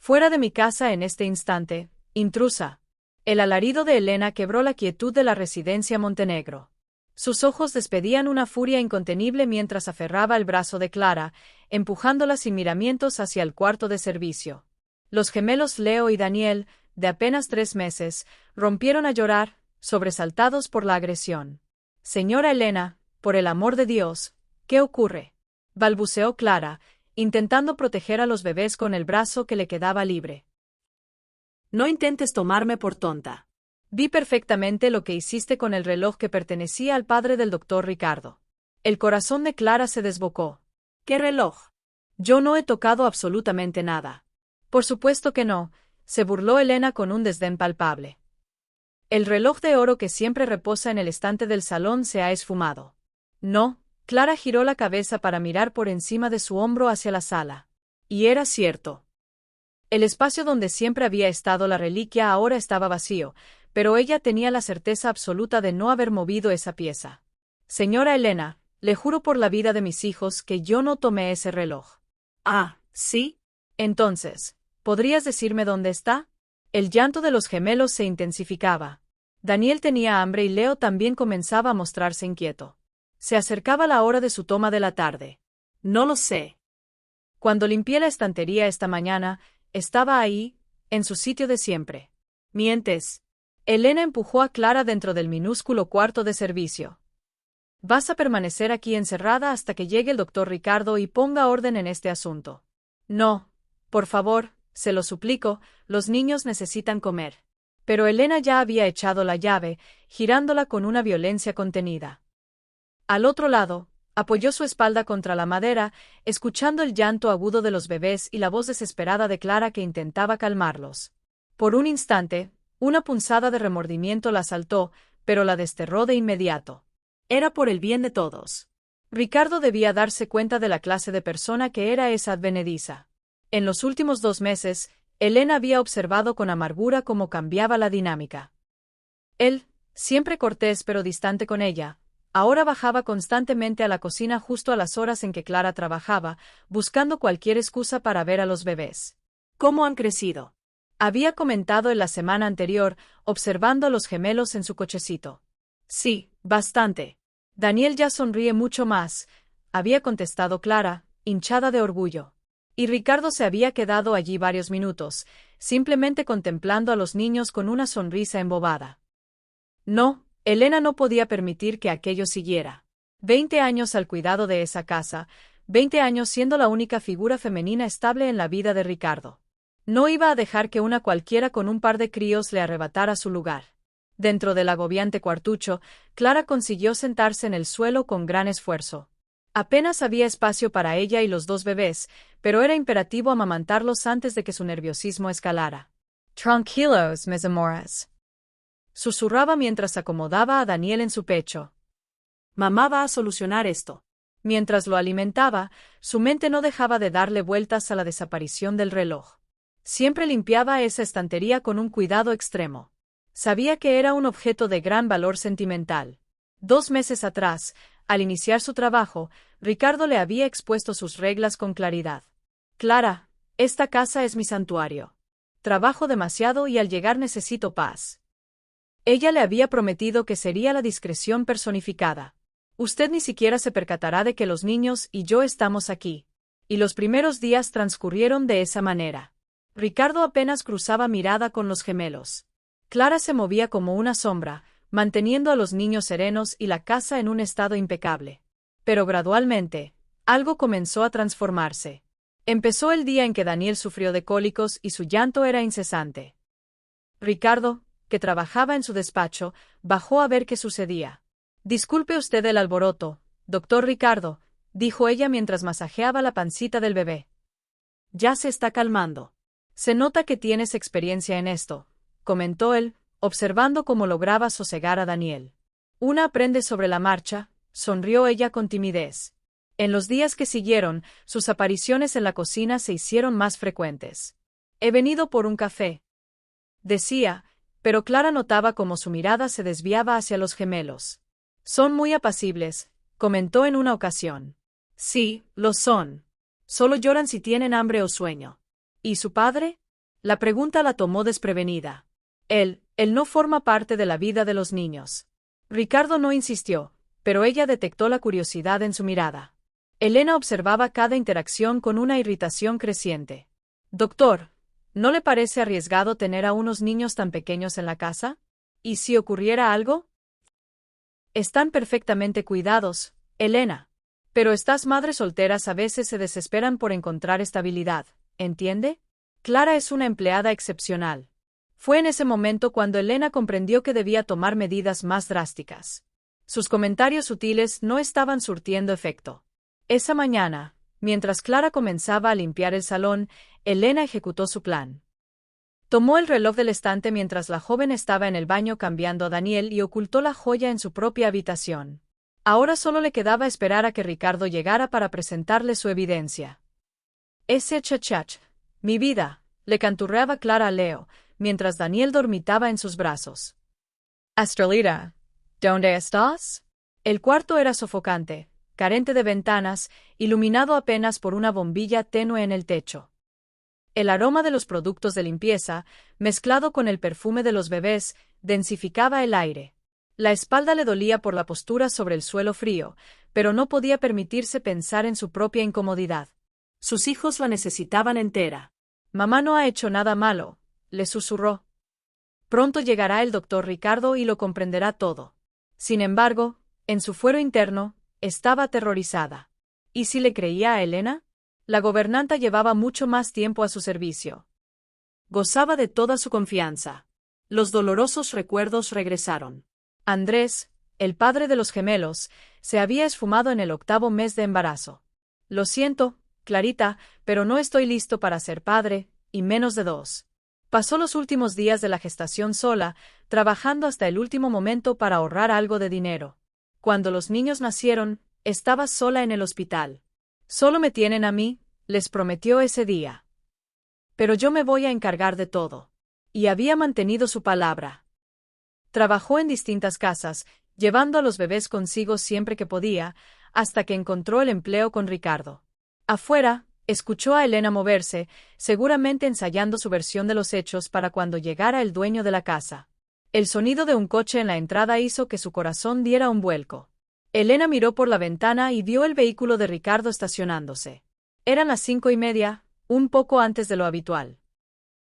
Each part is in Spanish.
Fuera de mi casa en este instante, intrusa. El alarido de Elena quebró la quietud de la residencia Montenegro. Sus ojos despedían una furia incontenible mientras aferraba el brazo de Clara, empujándola sin miramientos hacia el cuarto de servicio. Los gemelos Leo y Daniel, de apenas 3 meses, rompieron a llorar, sobresaltados por la agresión. Señora Elena, por el amor de Dios, ¿qué ocurre?, balbuceó Clara, intentando proteger a los bebés con el brazo que le quedaba libre. No intentes tomarme por tonta. Vi perfectamente lo que hiciste con el reloj que pertenecía al padre del doctor Ricardo. El corazón de Clara se desbocó. ¿Qué reloj? Yo no he tocado absolutamente nada. Por supuesto que no, se burló Elena con un desdén palpable. El reloj de oro que siempre reposa en el estante del salón se ha esfumado. No, Clara giró la cabeza para mirar por encima de su hombro hacia la sala. Y era cierto. El espacio donde siempre había estado la reliquia ahora estaba vacío, pero ella tenía la certeza absoluta de no haber movido esa pieza. Señora Elena, le juro por la vida de mis hijos que yo no tomé ese reloj. Ah, ¿sí? Entonces, ¿podrías decirme dónde está? El llanto de los gemelos se intensificaba. Daniel tenía hambre y Leo también comenzaba a mostrarse inquieto. Se acercaba la hora de su toma de la tarde. No lo sé. Cuando limpié la estantería esta mañana, estaba ahí, en su sitio de siempre. Mientes. Elena empujó a Clara dentro del minúsculo cuarto de servicio. Vas a permanecer aquí encerrada hasta que llegue el doctor Ricardo y ponga orden en este asunto. No, por favor, se lo suplico, los niños necesitan comer. Pero Elena ya había echado la llave, girándola con una violencia contenida. Al otro lado, apoyó su espalda contra la madera, escuchando el llanto agudo de los bebés y la voz desesperada de Clara que intentaba calmarlos. Por un instante, una punzada de remordimiento la asaltó, pero la desterró de inmediato. Era por el bien de todos. Ricardo debía darse cuenta de la clase de persona que era esa advenediza. En los últimos 2 meses, Elena había observado con amargura cómo cambiaba la dinámica. Él, siempre cortés pero distante con ella, ahora bajaba constantemente a la cocina justo a las horas en que Clara trabajaba, buscando cualquier excusa para ver a los bebés. ¿Cómo han crecido?, había comentado en la semana anterior, observando a los gemelos en su cochecito. Sí, bastante. Daniel ya sonríe mucho más, había contestado Clara, hinchada de orgullo. Y Ricardo se había quedado allí varios minutos, simplemente contemplando a los niños con una sonrisa embobada. No, Elena no podía permitir que aquello siguiera. 20 años al cuidado de esa casa, 20 años siendo la única figura femenina estable en la vida de Ricardo. No iba a dejar que una cualquiera con un par de críos le arrebatara su lugar. Dentro del agobiante cuartucho, Clara consiguió sentarse en el suelo con gran esfuerzo. Apenas había espacio para ella y los 2 bebés, pero era imperativo amamantarlos antes de que su nerviosismo escalara. «Tranquilos, mis amores», susurraba mientras acomodaba a Daniel en su pecho. Mamá va a solucionar esto. Mientras lo alimentaba, su mente no dejaba de darle vueltas a la desaparición del reloj. Siempre limpiaba esa estantería con un cuidado extremo. Sabía que era un objeto de gran valor sentimental. 2 meses atrás, al iniciar su trabajo, Ricardo le había expuesto sus reglas con claridad. Clara, esta casa es mi santuario. Trabajo demasiado y al llegar necesito paz. Ella le había prometido que sería la discreción personificada. Usted ni siquiera se percatará de que los niños y yo estamos aquí. Y los primeros días transcurrieron de esa manera. Ricardo apenas cruzaba mirada con los gemelos. Clara se movía como una sombra, manteniendo a los niños serenos y la casa en un estado impecable. Pero gradualmente, algo comenzó a transformarse. Empezó el día en que Daniel sufrió de cólicos y su llanto era incesante. Ricardo, que trabajaba en su despacho, bajó a ver qué sucedía. «Disculpe usted el alboroto, doctor Ricardo», dijo ella mientras masajeaba la pancita del bebé. «Ya se está calmando. Se nota que tienes experiencia en esto», comentó él, observando cómo lograba sosegar a Daniel. «Una aprende sobre la marcha», sonrió ella con timidez. En los días que siguieron, sus apariciones en la cocina se hicieron más frecuentes. «He venido por un café», decía, pero Clara notaba cómo su mirada se desviaba hacia los gemelos. «Son muy apacibles», comentó en una ocasión. «Sí, lo son. Solo lloran si tienen hambre o sueño». «¿Y su padre?», La pregunta la tomó desprevenida. Él no forma parte de la vida de los niños. Ricardo no insistió, pero ella detectó la curiosidad en su mirada. Elena observaba cada interacción con una irritación creciente. Doctor, ¿no le parece arriesgado tener a unos niños tan pequeños en la casa? ¿Y si ocurriera algo? Están perfectamente cuidados, Elena. Pero estas madres solteras a veces se desesperan por encontrar estabilidad, ¿entiende? Clara es una empleada excepcional. Fue en ese momento cuando Elena comprendió que debía tomar medidas más drásticas. Sus comentarios sutiles no estaban surtiendo efecto. Esa mañana, mientras Clara comenzaba a limpiar el salón, Elena ejecutó su plan. Tomó el reloj del estante mientras la joven estaba en el baño cambiando a Daniel y ocultó la joya en su propia habitación. Ahora solo le quedaba esperar a que Ricardo llegara para presentarle su evidencia. Ese chachach, mi vida, le canturreaba Clara a Leo, mientras Daniel dormitaba en sus brazos. Astrolita, ¿dónde estás? El cuarto era sofocante, carente de ventanas, iluminado apenas por una bombilla tenue en el techo. El aroma de los productos de limpieza, mezclado con el perfume de los bebés, densificaba el aire. La espalda le dolía por la postura sobre el suelo frío, pero no podía permitirse pensar en su propia incomodidad. Sus hijos la necesitaban entera. Mamá no ha hecho nada malo, le susurró. Pronto llegará el doctor Ricardo y lo comprenderá todo. Sin embargo, en su fuero interno, estaba aterrorizada. ¿Y si le creía a Elena? La gobernanta llevaba mucho más tiempo a su servicio. Gozaba de toda su confianza. Los dolorosos recuerdos regresaron. Andrés, el padre de los gemelos, se había esfumado en el 8º mes de embarazo. Lo siento, Clarita, pero no estoy listo para ser padre, y menos de 2. Pasó los últimos días de la gestación sola, trabajando hasta el último momento para ahorrar algo de dinero. Cuando los niños nacieron, estaba sola en el hospital. Solo me tienen a mí, les prometió ese día. Pero yo me voy a encargar de todo. Y había mantenido su palabra. Trabajó en distintas casas, llevando a los bebés consigo siempre que podía, hasta que encontró el empleo con Ricardo. Afuera, escuchó a Elena moverse, seguramente ensayando su versión de los hechos para cuando llegara el dueño de la casa. El sonido de un coche en la entrada hizo que su corazón diera un vuelco. Elena miró por la ventana y vio el vehículo de Ricardo estacionándose. Eran las 5:30, un poco antes de lo habitual.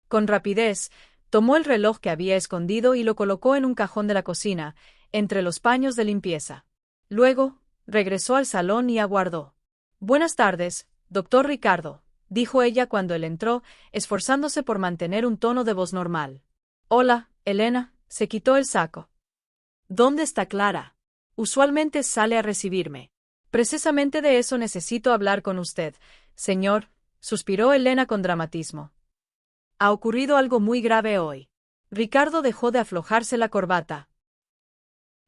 Con rapidez, tomó el reloj que había escondido y lo colocó en un cajón de la cocina, entre los paños de limpieza. Luego, regresó al salón y aguardó. «Buenas tardes, doctor Ricardo», dijo ella cuando él entró, esforzándose por mantener un tono de voz normal. «Hola, Elena», se quitó el saco. «¿Dónde está Clara? Usualmente sale a recibirme». «Precisamente de eso necesito hablar con usted, señor», suspiró Elena con dramatismo. «Ha ocurrido algo muy grave hoy». Ricardo dejó de aflojarse la corbata.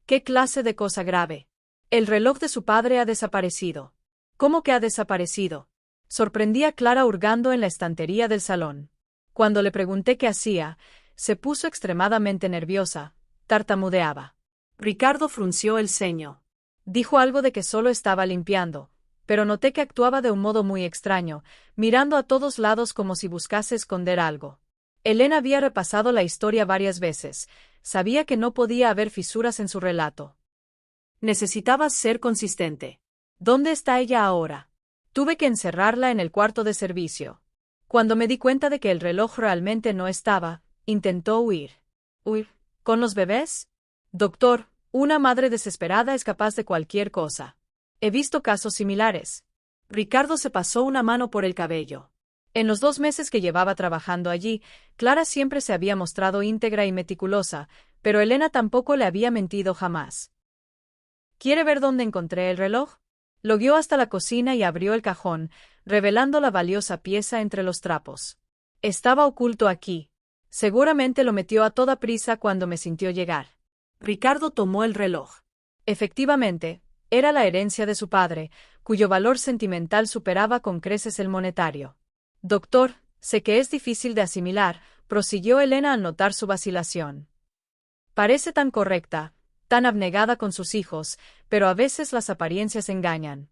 «¿Qué clase de cosa grave?» «El reloj de su padre ha desaparecido». «¿Cómo que ha desaparecido?» Sorprendía Clara hurgando en la estantería del salón. Cuando le pregunté qué hacía, se puso extremadamente nerviosa, tartamudeaba. Ricardo frunció el ceño. Dijo algo de que solo estaba limpiando, pero noté que actuaba de un modo muy extraño, mirando a todos lados como si buscase esconder algo. Elena había repasado la historia varias veces, sabía que no podía haber fisuras en su relato. Necesitaba ser consistente. ¿Dónde está ella ahora? Tuve que encerrarla en el cuarto de servicio. Cuando me di cuenta de que el reloj realmente no estaba, intentó huir. ¿Huir? ¿Con los bebés? Doctor, una madre desesperada es capaz de cualquier cosa. He visto casos similares. Ricardo se pasó una mano por el cabello. En los 2 meses que llevaba trabajando allí, Clara siempre se había mostrado íntegra y meticulosa, pero Elena tampoco le había mentido jamás. ¿Quiere ver dónde encontré el reloj? Lo guió hasta la cocina y abrió el cajón, revelando la valiosa pieza entre los trapos. Estaba oculto aquí. Seguramente lo metió a toda prisa cuando me sintió llegar. Ricardo tomó el reloj. Efectivamente, era la herencia de su padre, cuyo valor sentimental superaba con creces el monetario. Doctor, sé que es difícil de asimilar, prosiguió Elena al notar su vacilación. Parece tan correcta, tan abnegada con sus hijos, pero a veces las apariencias engañan.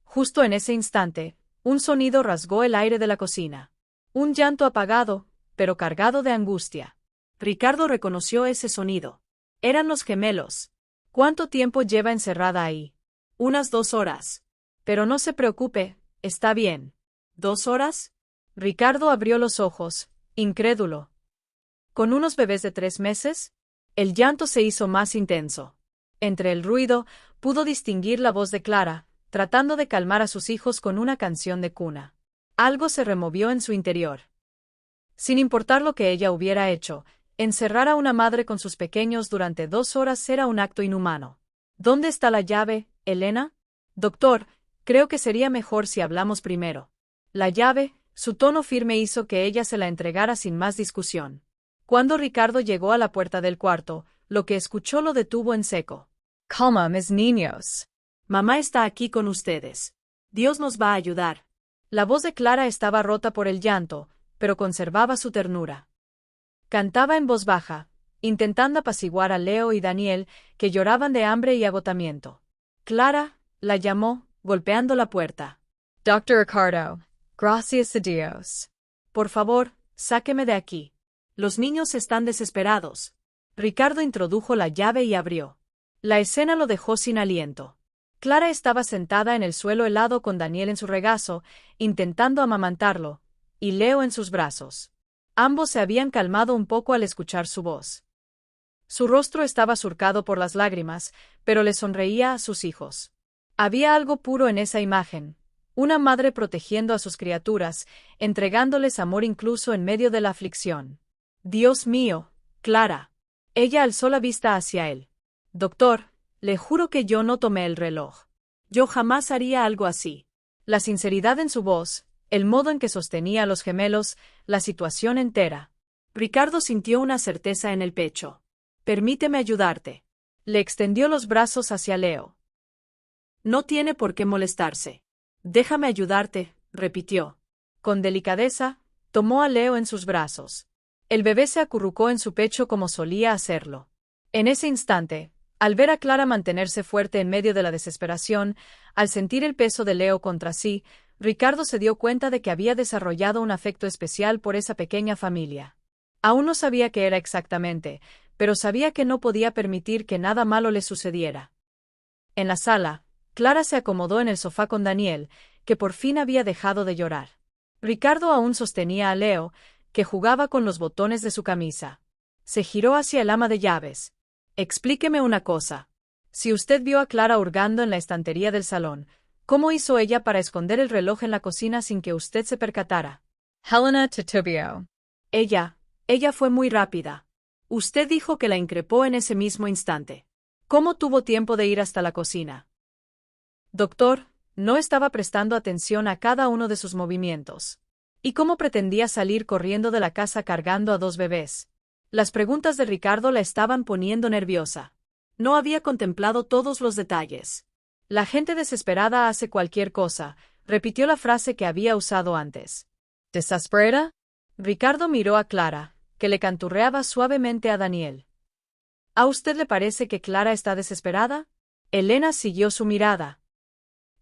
Justo en ese instante, un sonido rasgó el aire de la cocina. Un llanto apagado, pero cargado de angustia. Ricardo reconoció ese sonido. Eran los gemelos. ¿Cuánto tiempo lleva encerrada ahí? Unas 2 horas. Pero no se preocupe, está bien. ¿2 horas? Ricardo abrió los ojos, incrédulo. ¿Con unos bebés de 3 meses? El llanto se hizo más intenso. Entre el ruido, pudo distinguir la voz de Clara, tratando de calmar a sus hijos con una canción de cuna. Algo se removió en su interior. Sin importar lo que ella hubiera hecho, encerrar a una madre con sus pequeños durante 2 horas era un acto inhumano. ¿Dónde está la llave, Elena? Doctor, creo que sería mejor si hablamos primero. La llave, su tono firme hizo que ella se la entregara sin más discusión. Cuando Ricardo llegó a la puerta del cuarto, lo que escuchó lo detuvo en seco. Calma, mis niños. Mamá está aquí con ustedes. Dios nos va a ayudar. La voz de Clara estaba rota por el llanto, pero conservaba su ternura. Cantaba en voz baja, intentando apaciguar a Leo y Daniel, que lloraban de hambre y agotamiento. Clara la llamó, golpeando la puerta. Dr. Ricardo, gracias a Dios. Por favor, sáqueme de aquí. Los niños están desesperados. Ricardo introdujo la llave y abrió. La escena lo dejó sin aliento. Clara estaba sentada en el suelo helado con Daniel en su regazo, intentando amamantarlo, y Leo en sus brazos. Ambos se habían calmado un poco al escuchar su voz. Su rostro estaba surcado por las lágrimas, pero le sonreía a sus hijos. Había algo puro en esa imagen, una madre protegiendo a sus criaturas, entregándoles amor incluso en medio de la aflicción. Dios mío, Clara. Ella alzó la vista hacia él. Doctor, le juro que yo no tomé el reloj. Yo jamás haría algo así. La sinceridad en su voz, el modo en que sostenía a los gemelos, la situación entera. Ricardo sintió una certeza en el pecho. Permíteme ayudarte. Le extendió los brazos hacia Leo. No tiene por qué molestarse. Déjame ayudarte, repitió. Con delicadeza, tomó a Leo en sus brazos. El bebé se acurrucó en su pecho como solía hacerlo. En ese instante, al ver a Clara mantenerse fuerte en medio de la desesperación, al sentir el peso de Leo contra sí, Ricardo se dio cuenta de que había desarrollado un afecto especial por esa pequeña familia. Aún no sabía qué era exactamente, pero sabía que no podía permitir que nada malo le sucediera. En la sala, Clara se acomodó en el sofá con Daniel, que por fin había dejado de llorar. Ricardo aún sostenía a Leo, que jugaba con los botones de su camisa. Se giró hacia el ama de llaves. Explíqueme una cosa. Si usted vio a Clara hurgando en la estantería del salón, ¿cómo hizo ella para esconder el reloj en la cocina sin que usted se percatara? Helena Titubio. Ella fue muy rápida. Usted dijo que la increpó en ese mismo instante. ¿Cómo tuvo tiempo de ir hasta la cocina? Doctor, no estaba prestando atención a cada uno de sus movimientos. ¿Y cómo pretendía salir corriendo de la casa cargando a 2 bebés? Las preguntas de Ricardo la estaban poniendo nerviosa. No había contemplado todos los detalles. La gente desesperada hace cualquier cosa, repitió la frase que había usado antes. ¿Desesperada? Ricardo miró a Clara, que le canturreaba suavemente a Daniel. ¿A usted le parece que Clara está desesperada? Elena siguió su mirada.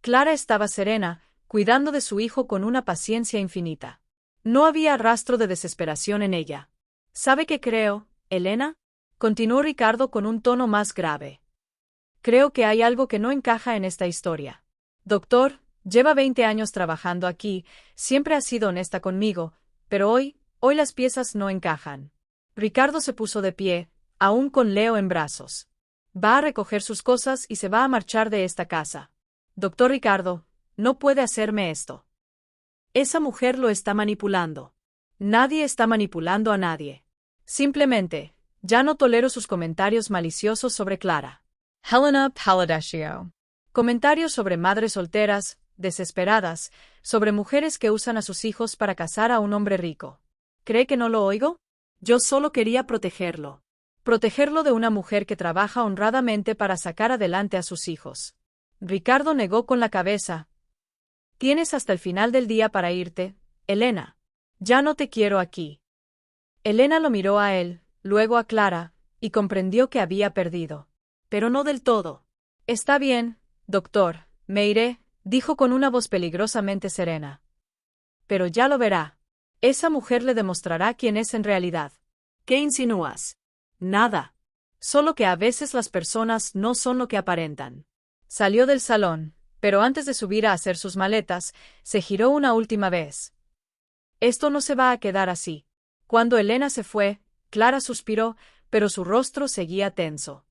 Clara estaba serena, cuidando de su hijo con una paciencia infinita. No había rastro de desesperación en ella. ¿Sabe qué creo, Elena? Continuó Ricardo con un tono más grave. Creo que hay algo que no encaja en esta historia. Doctor, lleva 20 años trabajando aquí, siempre ha sido honesta conmigo, pero hoy las piezas no encajan. Ricardo se puso de pie, aún con Leo en brazos. Va a recoger sus cosas y se va a marchar de esta casa. Doctor Ricardo, no puede hacerme esto. Esa mujer lo está manipulando. Nadie está manipulando a nadie. Simplemente, ya no tolero sus comentarios maliciosos sobre Clara. Helena Paladesio. Comentarios sobre madres solteras, desesperadas, sobre mujeres que usan a sus hijos para casar a un hombre rico. ¿Cree que no lo oigo? Yo solo quería protegerlo. Protegerlo de una mujer que trabaja honradamente para sacar adelante a sus hijos. Ricardo negó con la cabeza. Tienes hasta el final del día para irte, Elena. Ya no te quiero aquí. Elena lo miró a él, luego a Clara, y comprendió que había perdido. Pero no del todo. Está bien, doctor, me iré, dijo con una voz peligrosamente serena. Pero ya lo verá. Esa mujer le demostrará quién es en realidad. ¿Qué insinúas? Nada. Solo que a veces las personas no son lo que aparentan. Salió del salón, pero antes de subir a hacer sus maletas, se giró una última vez. Esto no se va a quedar así. Cuando Elena se fue, Clara suspiró, pero su rostro seguía tenso.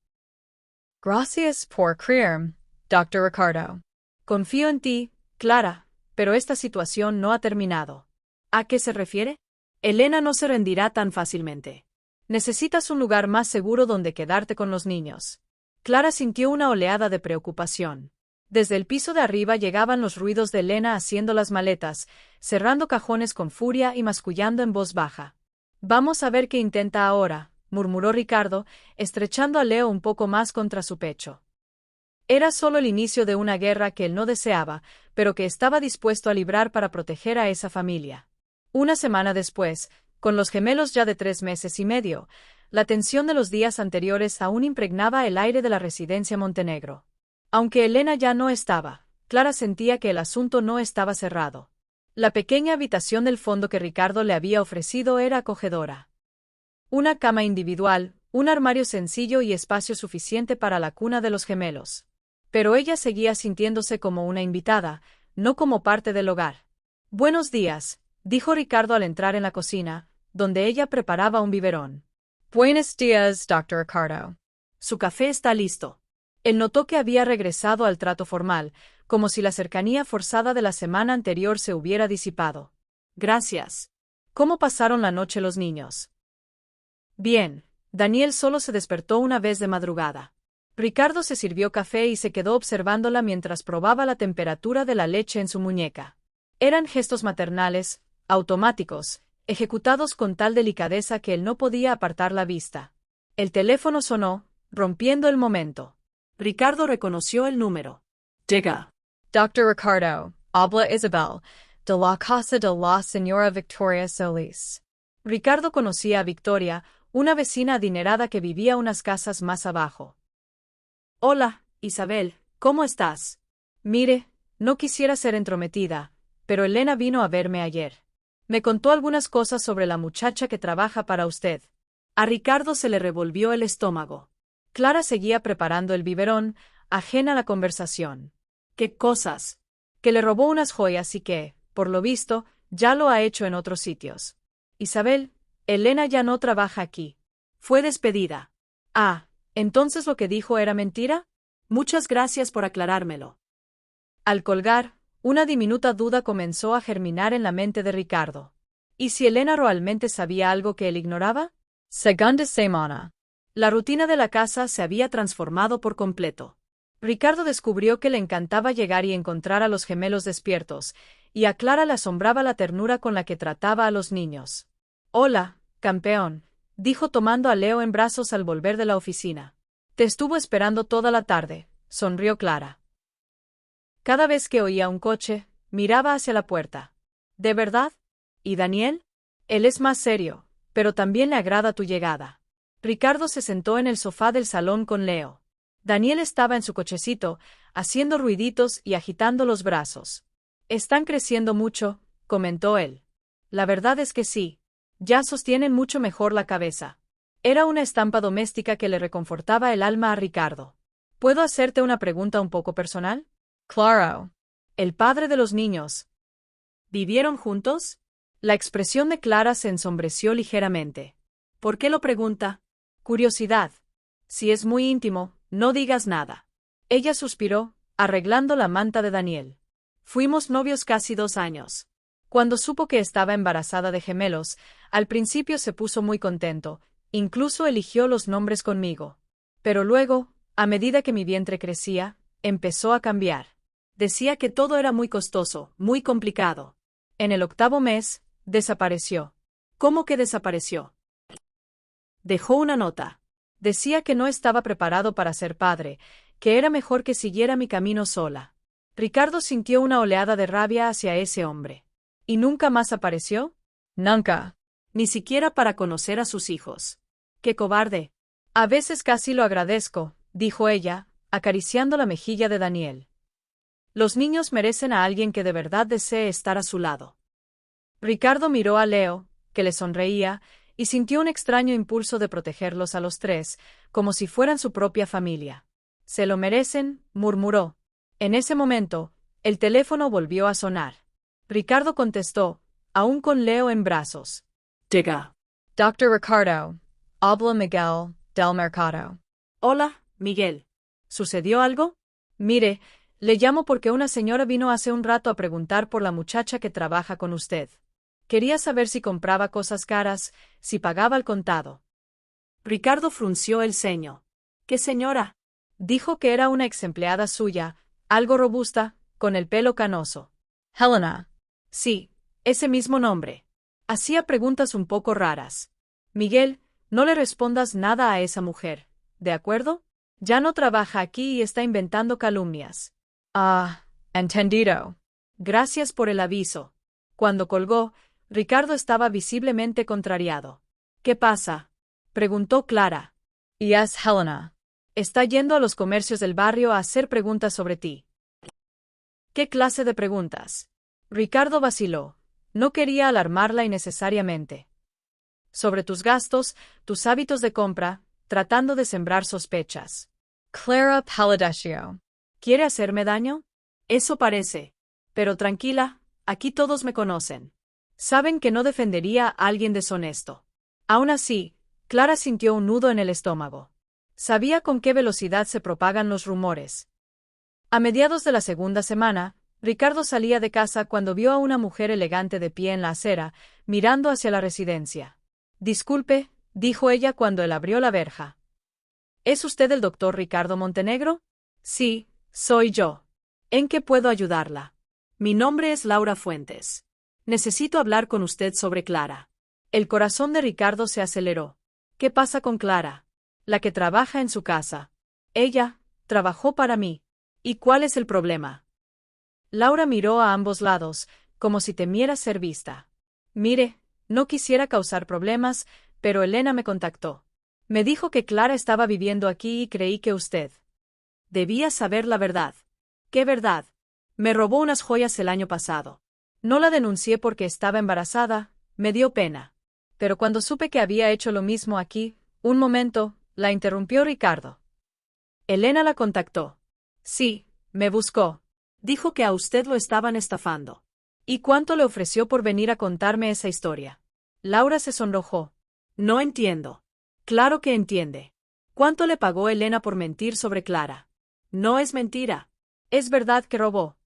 Gracias por creerme, Dr. Ricardo. Confío en ti, Clara, pero esta situación no ha terminado. ¿A qué se refiere? Elena no se rendirá tan fácilmente. Necesitas un lugar más seguro donde quedarte con los niños. Clara sintió una oleada de preocupación. Desde el piso de arriba llegaban los ruidos de Elena haciendo las maletas, cerrando cajones con furia y mascullando en voz baja. Vamos a ver qué intenta ahora, murmuró Ricardo, estrechando a Leo un poco más contra su pecho. Era solo el inicio de una guerra que él no deseaba, pero que estaba dispuesto a librar para proteger a esa familia. Una semana después, con los gemelos ya de 3 meses y medio, la tensión de los días anteriores aún impregnaba el aire de la residencia Montenegro. Aunque Elena ya no estaba, Clara sentía que el asunto no estaba cerrado. La pequeña habitación del fondo que Ricardo le había ofrecido era acogedora. Una cama individual, un armario sencillo y espacio suficiente para la cuna de los gemelos. Pero ella seguía sintiéndose como una invitada, no como parte del hogar. Buenos días, dijo Ricardo al entrar en la cocina, donde ella preparaba un biberón. Buenos días, Dr. Ricardo. Su café está listo. Él notó que había regresado al trato formal, como si la cercanía forzada de la semana anterior se hubiera disipado. Gracias. ¿Cómo pasaron la noche los niños? Bien, Daniel solo se despertó una vez de madrugada. Ricardo se sirvió café y se quedó observándola mientras probaba la temperatura de la leche en su muñeca. Eran gestos maternales, automáticos, ejecutados con tal delicadeza que él no podía apartar la vista. El teléfono sonó, rompiendo el momento. Ricardo reconoció el número. Diga. Dr. Ricardo, habla Isabel, de la casa de la señora Victoria Solis. Ricardo conocía a Victoria, una vecina adinerada que vivía unas casas más abajo. Hola, Isabel, ¿cómo estás? Mire, no quisiera ser entrometida, pero Elena vino a verme ayer. Me contó algunas cosas sobre la muchacha que trabaja para usted. A Ricardo se le revolvió el estómago. Clara seguía preparando el biberón, ajena a la conversación. ¿Qué cosas? Que le robó unas joyas y que, por lo visto, ya lo ha hecho en otros sitios. Isabel, Elena ya no trabaja aquí. Fue despedida. Ah, ¿entonces lo que dijo era mentira? Muchas gracias por aclarármelo. Al colgar, una diminuta duda comenzó a germinar en la mente de Ricardo. ¿Y si Elena realmente sabía algo que él ignoraba? Segunda semana. La rutina de la casa se había transformado por completo. Ricardo descubrió que le encantaba llegar y encontrar a los gemelos despiertos, y a Clara le asombraba la ternura con la que trataba a los niños. Hola, campeón, dijo tomando a Leo en brazos al volver de la oficina. Te estuvo esperando toda la tarde, sonrió Clara. Cada vez que oía un coche, miraba hacia la puerta. ¿De verdad? ¿Y Daniel? Él es más serio, pero también le agrada tu llegada. Ricardo se sentó en el sofá del salón con Leo. Daniel estaba en su cochecito, haciendo ruiditos y agitando los brazos. Están creciendo mucho, comentó él. La verdad es que sí. Ya sostienen mucho mejor la cabeza. Era una estampa doméstica que le reconfortaba el alma a Ricardo. ¿Puedo hacerte una pregunta un poco personal? Claro. El padre de los niños. ¿Vivieron juntos? La expresión de Clara se ensombreció ligeramente. ¿Por qué lo pregunta? Curiosidad. Si es muy íntimo, no digas nada. Ella suspiró, arreglando la manta de Daniel. Fuimos novios casi 2 años. Cuando supo que estaba embarazada de gemelos, al principio se puso muy contento, incluso eligió los nombres conmigo. Pero luego, a medida que mi vientre crecía, empezó a cambiar. Decía que todo era muy costoso, muy complicado. En el 8º mes, desapareció. ¿Cómo que desapareció? Dejó una nota. Decía que no estaba preparado para ser padre, que era mejor que siguiera mi camino sola. Ricardo sintió una oleada de rabia hacia ese hombre. ¿Y nunca más apareció? Nunca. Ni siquiera para conocer a sus hijos. ¡Qué cobarde! A veces casi lo agradezco, dijo ella, acariciando la mejilla de Daniel. Los niños merecen a alguien que de verdad desee estar a su lado. Ricardo miró a Leo, que le sonreía, y sintió un extraño impulso de protegerlos a los tres, como si fueran su propia familia. Se lo merecen, murmuró. En ese momento, el teléfono volvió a sonar. Ricardo contestó, aún con Leo en brazos. Diga. Dr. Ricardo. Habla Miguel, del Mercado. Hola, Miguel. ¿Sucedió algo? Mire, le llamo porque una señora vino hace un rato a preguntar por la muchacha que trabaja con usted. Quería saber si compraba cosas caras, si pagaba al contado. Ricardo frunció el ceño. ¿Qué señora? Dijo que era una ex empleada suya, algo robusta, con el pelo canoso. Helena. Sí, ese mismo nombre. Hacía preguntas un poco raras. Miguel, no le respondas nada a esa mujer, ¿de acuerdo? Ya no trabaja aquí y está inventando calumnias. Ah, entendido. Gracias por el aviso. Cuando colgó, Ricardo estaba visiblemente contrariado. ¿Qué pasa? Preguntó Clara. Y es Helena. Está yendo a los comercios del barrio a hacer preguntas sobre ti. ¿Qué clase de preguntas? Ricardo vaciló. No quería alarmarla innecesariamente. Sobre tus gastos, tus hábitos de compra, tratando de sembrar sospechas. Clara Palladesio. ¿Quiere hacerme daño? Eso parece. Pero tranquila, aquí todos me conocen. Saben que no defendería a alguien deshonesto. Aún así, Clara sintió un nudo en el estómago. Sabía con qué velocidad se propagan los rumores. A mediados de la segunda semana, Ricardo salía de casa cuando vio a una mujer elegante de pie en la acera, mirando hacia la residencia. Disculpe, dijo ella cuando él abrió la verja. ¿Es usted el doctor Ricardo Montenegro? Sí, soy yo. ¿En qué puedo ayudarla? Mi nombre es Laura Fuentes. Necesito hablar con usted sobre Clara. El corazón de Ricardo se aceleró. ¿Qué pasa con Clara? La que trabaja en su casa. Ella trabajó para mí. ¿Y cuál es el problema? Laura miró a ambos lados, como si temiera ser vista. Mire, no quisiera causar problemas, pero Elena me contactó. Me dijo que Clara estaba viviendo aquí y creí que usted debía saber la verdad. ¿Qué verdad? Me robó unas joyas el año pasado. No la denuncié porque estaba embarazada, me dio pena. Pero cuando supe que había hecho lo mismo aquí, un momento, la interrumpió Ricardo. Elena la contactó. Sí, me buscó. Dijo que a usted lo estaban estafando. ¿Y cuánto le ofreció por venir a contarme esa historia? Laura se sonrojó. No entiendo. Claro que entiende. ¿Cuánto le pagó Elena por mentir sobre Clara? No es mentira. Es verdad que robó.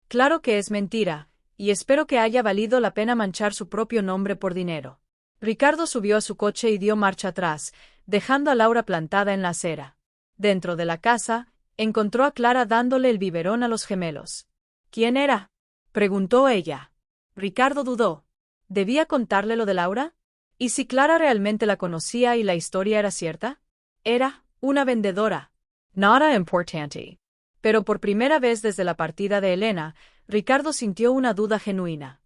Claro que es mentira, y espero que haya valido la pena manchar su propio nombre por dinero. Ricardo subió a su coche y dio marcha atrás, dejando a Laura plantada en la acera. Dentro de la casa, encontró a Clara dándole el biberón a los gemelos. ¿Quién era? Preguntó ella. Ricardo dudó. ¿Debía contarle lo de Laura? ¿Y si Clara realmente la conocía y la historia era cierta? Era una vendedora. Nada importante. Pero por primera vez desde la partida de Elena, Ricardo sintió una duda genuina.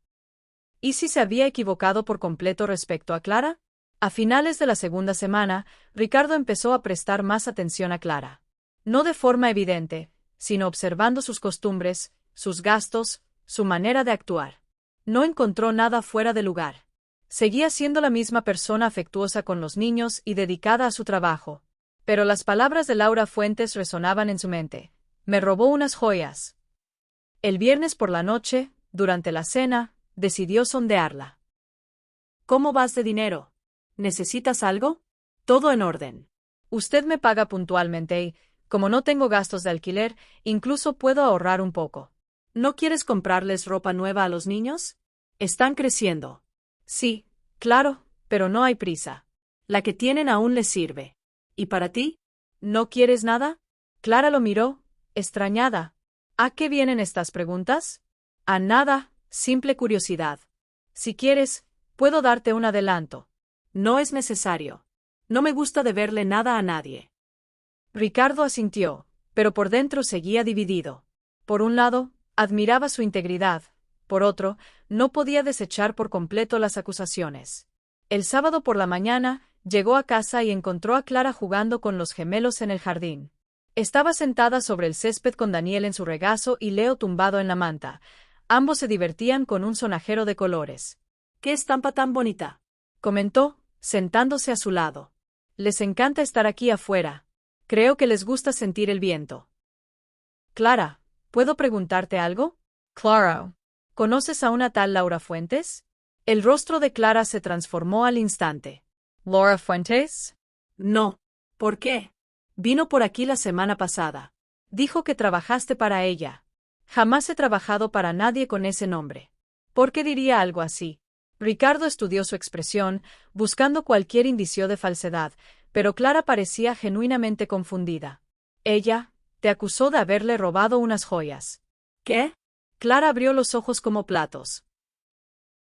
¿Y si se había equivocado por completo respecto a Clara? A finales de la segunda semana, Ricardo empezó a prestar más atención a Clara. No de forma evidente, sino observando sus costumbres, sus gastos, su manera de actuar. No encontró nada fuera de lugar. Seguía siendo la misma persona afectuosa con los niños y dedicada a su trabajo. Pero las palabras de Laura Fuentes resonaban en su mente. Me robó unas joyas. El viernes por la noche, durante la cena, decidió sondearla. ¿Cómo vas de dinero? ¿Necesitas algo? Todo en orden. Usted me paga puntualmente y, como no tengo gastos de alquiler, incluso puedo ahorrar un poco. ¿No quieres comprarles ropa nueva a los niños? Están creciendo. Sí, claro, pero no hay prisa. La que tienen aún les sirve. ¿Y para ti? ¿No quieres nada? Clara lo miró, extrañada. ¿A qué vienen estas preguntas? A nada, simple curiosidad. Si quieres, puedo darte un adelanto. No es necesario. No me gusta deberle nada a nadie. Ricardo asintió, pero por dentro seguía dividido. Por un lado, admiraba su integridad. Por otro, no podía desechar por completo las acusaciones. El sábado por la mañana, llegó a casa y encontró a Clara jugando con los gemelos en el jardín. Estaba sentada sobre el césped con Daniel en su regazo y Leo tumbado en la manta. Ambos se divertían con un sonajero de colores. ¡Qué estampa tan bonita!, comentó, sentándose a su lado. Les encanta estar aquí afuera. Creo que les gusta sentir el viento. Clara, ¿puedo preguntarte algo? Claro. ¿Conoces a una tal Laura Fuentes? El rostro de Clara se transformó al instante. ¿Laura Fuentes? No. ¿Por qué? Vino por aquí la semana pasada. Dijo que trabajaste para ella. Jamás he trabajado para nadie con ese nombre. ¿Por qué diría algo así? Ricardo estudió su expresión, buscando cualquier indicio de falsedad, pero Clara parecía genuinamente confundida. Ella te acusó de haberle robado unas joyas. ¿Qué? Clara abrió los ojos como platos.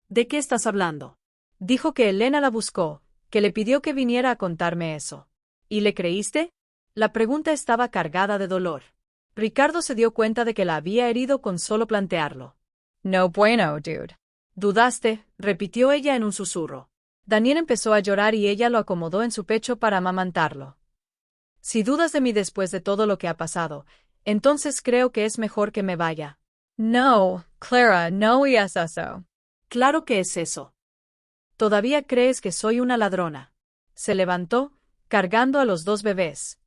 ¿De qué estás hablando? Dijo que Elena la buscó, que le pidió que viniera a contarme eso. ¿Y le creíste? La pregunta estaba cargada de dolor. Ricardo se dio cuenta de que la había herido con solo plantearlo. No bueno, dude. ¿Dudaste?, repitió ella en un susurro. Daniel empezó a llorar y ella lo acomodó en su pecho para amamantarlo. Si dudas de mí después de todo lo que ha pasado, entonces creo que es mejor que me vaya. No, Clara, no es eso. Claro que es eso. ¿Todavía crees que soy una ladrona? Se levantó, cargando a los dos bebés.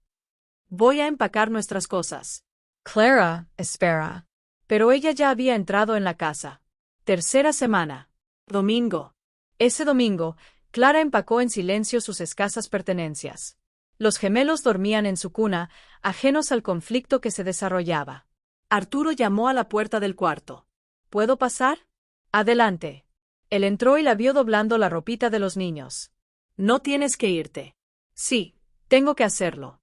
Voy a empacar nuestras cosas. Clara, espera. Pero ella ya había entrado en la casa. Tercera semana. Domingo. Ese domingo, Clara empacó en silencio sus escasas pertenencias. Los gemelos dormían en su cuna, ajenos al conflicto que se desarrollaba. Arturo llamó a la puerta del cuarto. ¿Puedo pasar? Adelante. Él entró y la vio doblando la ropita de los niños. No tienes que irte. Sí, tengo que hacerlo.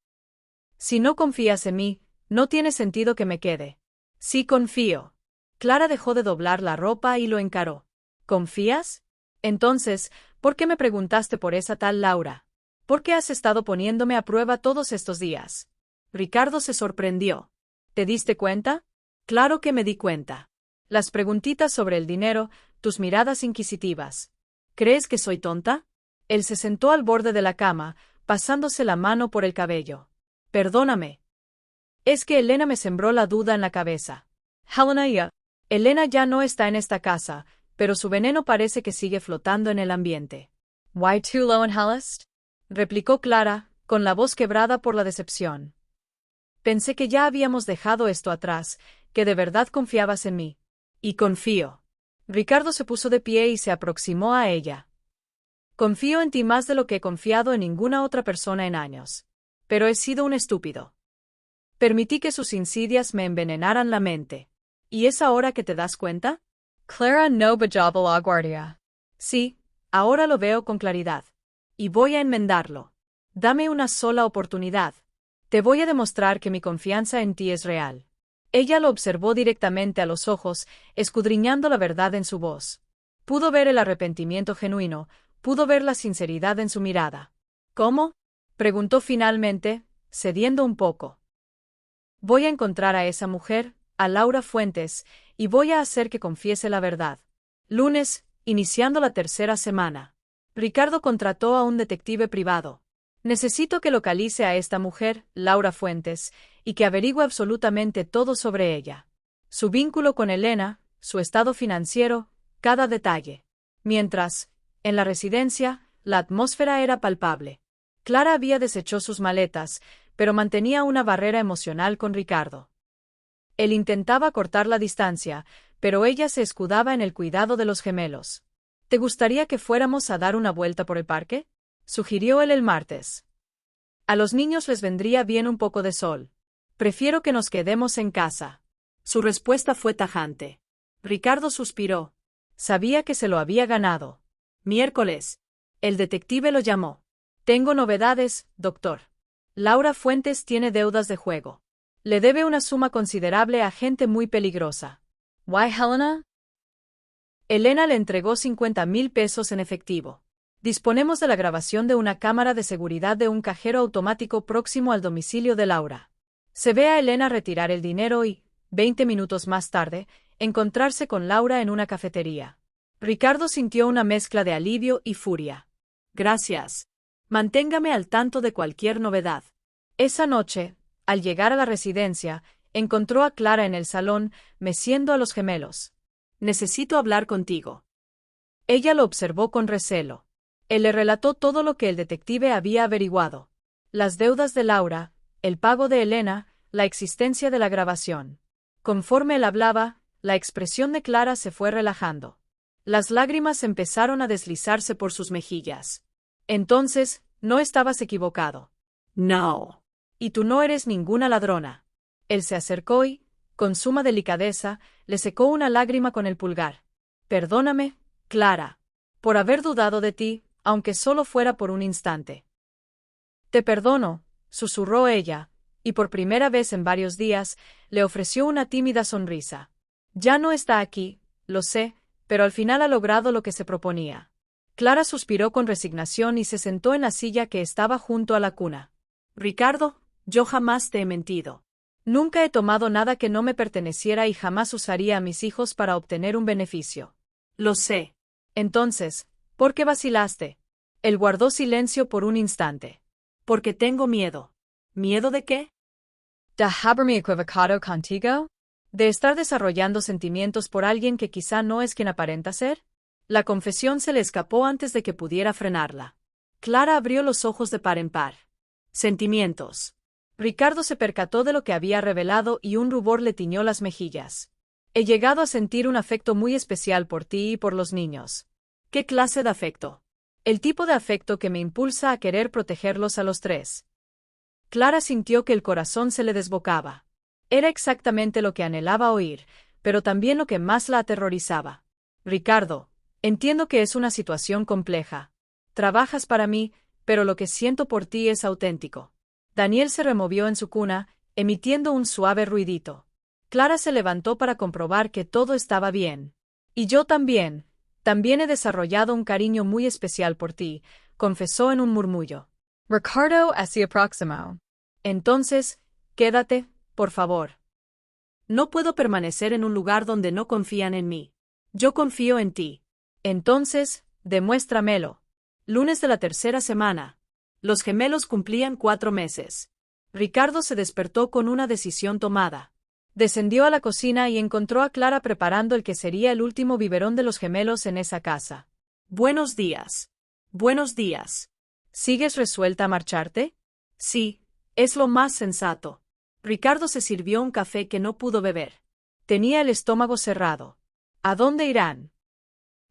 Si no confías en mí, no tiene sentido que me quede. Sí confío. Clara dejó de doblar la ropa y lo encaró. ¿Confías? Entonces, ¿por qué me preguntaste por esa tal Laura? ¿Por qué has estado poniéndome a prueba todos estos días? Ricardo se sorprendió. ¿Te diste cuenta? Claro que me di cuenta. Las preguntitas sobre el dinero, tus miradas inquisitivas. ¿Crees que soy tonta? Él se sentó al borde de la cama, pasándose la mano por el cabello. Perdóname. Es que Elena me sembró la duda en la cabeza. Elena ya no está en esta casa, pero su veneno parece que sigue flotando en el ambiente. ¿Why too low in Hallest? Replicó Clara, con la voz quebrada por la decepción. Pensé que ya habíamos dejado esto atrás, que de verdad confiabas en mí. Y confío. Ricardo se puso de pie y se aproximó a ella. Confío en ti más de lo que he confiado en ninguna otra persona en años. Pero he sido un estúpido. Permití que sus insidias me envenenaran la mente. ¿Y es ahora que te das cuenta? Clara no bajaba la guardia. Sí, ahora lo veo con claridad. Y voy a enmendarlo. Dame una sola oportunidad. Te voy a demostrar que mi confianza en ti es real. Ella lo observó directamente a los ojos, escudriñando la verdad en su voz. Pudo ver el arrepentimiento genuino, pudo ver la sinceridad en su mirada. ¿Cómo? Preguntó finalmente, cediendo un poco. Voy a encontrar a esa mujer, a Laura Fuentes, y voy a hacer que confiese la verdad. Lunes, iniciando la tercera semana. Ricardo contrató a un detective privado. Necesito que localice a esta mujer, Laura Fuentes, y que averigüe absolutamente todo sobre ella. Su vínculo con Elena, su estado financiero, cada detalle. Mientras, en la residencia, la atmósfera era palpable. Clara había deshecho sus maletas, pero mantenía una barrera emocional con Ricardo. Él intentaba cortar la distancia, pero ella se escudaba en el cuidado de los gemelos. ¿Te gustaría que fuéramos a dar una vuelta por el parque?, sugirió él el martes. A los niños les vendría bien un poco de sol. Prefiero que nos quedemos en casa. Su respuesta fue tajante. Ricardo suspiró. Sabía que se lo había ganado. Miércoles. El detective lo llamó. Tengo novedades, doctor. Laura Fuentes tiene deudas de juego. Le debe una suma considerable a gente muy peligrosa. ¿Why, Helena? Elena le entregó 50,000 pesos en efectivo. Disponemos de la grabación de una cámara de seguridad de un cajero automático próximo al domicilio de Laura. Se ve a Elena retirar el dinero y, 20 minutos más tarde, encontrarse con Laura en una cafetería. Ricardo sintió una mezcla de alivio y furia. Gracias. Manténgame al tanto de cualquier novedad. Esa noche, al llegar a la residencia, encontró a Clara en el salón, meciendo a los gemelos. Necesito hablar contigo. Ella lo observó con recelo. Él le relató todo lo que el detective había averiguado. Las deudas de Laura, el pago de Elena, la existencia de la grabación. Conforme él hablaba, la expresión de Clara se fue relajando. Las lágrimas empezaron a deslizarse por sus mejillas. Entonces, no estabas equivocado. No. Y tú no eres ninguna ladrona. Él se acercó y, con suma delicadeza, le secó una lágrima con el pulgar. Perdóname, Clara, por haber dudado de ti, aunque solo fuera por un instante. Te perdono, susurró ella, y por primera vez en varios días, le ofreció una tímida sonrisa. Ya no está aquí, lo sé, pero al final ha logrado lo que se proponía. Clara suspiró con resignación y se sentó en la silla que estaba junto a la cuna. Ricardo, yo jamás te he mentido. Nunca he tomado nada que no me perteneciera y jamás usaría a mis hijos para obtener un beneficio. Lo sé. Entonces, ¿por qué vacilaste? Él guardó silencio por un instante. Porque tengo miedo. ¿Miedo de qué? ¿De haberme equivocado contigo? ¿De estar desarrollando sentimientos por alguien que quizá no es quien aparenta ser? La confesión se le escapó antes de que pudiera frenarla. Clara abrió los ojos de par en par. Sentimientos. Ricardo se percató de lo que había revelado y un rubor le tiñó las mejillas. He llegado a sentir un afecto muy especial por ti y por los niños. ¿Qué clase de afecto? El tipo de afecto que me impulsa a querer protegerlos a los tres. Clara sintió que el corazón se le desbocaba. Era exactamente lo que anhelaba oír, pero también lo que más la aterrorizaba. Ricardo, entiendo que es una situación compleja. Trabajas para mí, pero lo que siento por ti es auténtico. Daniel se removió en su cuna, emitiendo un suave ruidito. Clara se levantó para comprobar que todo estaba bien. Y yo también he desarrollado un cariño muy especial por ti, confesó en un murmullo. Ricardo se aproximó. Entonces, quédate, por favor. No puedo permanecer en un lugar donde no confían en mí. Yo confío en ti. Entonces, demuéstramelo. Lunes de la tercera semana. Los gemelos cumplían 4 meses. Ricardo se despertó con una decisión tomada. Descendió a la cocina y encontró a Clara preparando el que sería el último biberón de los gemelos en esa casa. Buenos días. Buenos días. ¿Sigues resuelta a marcharte? Sí, es lo más sensato. Ricardo se sirvió un café que no pudo beber. Tenía el estómago cerrado. ¿A dónde irán?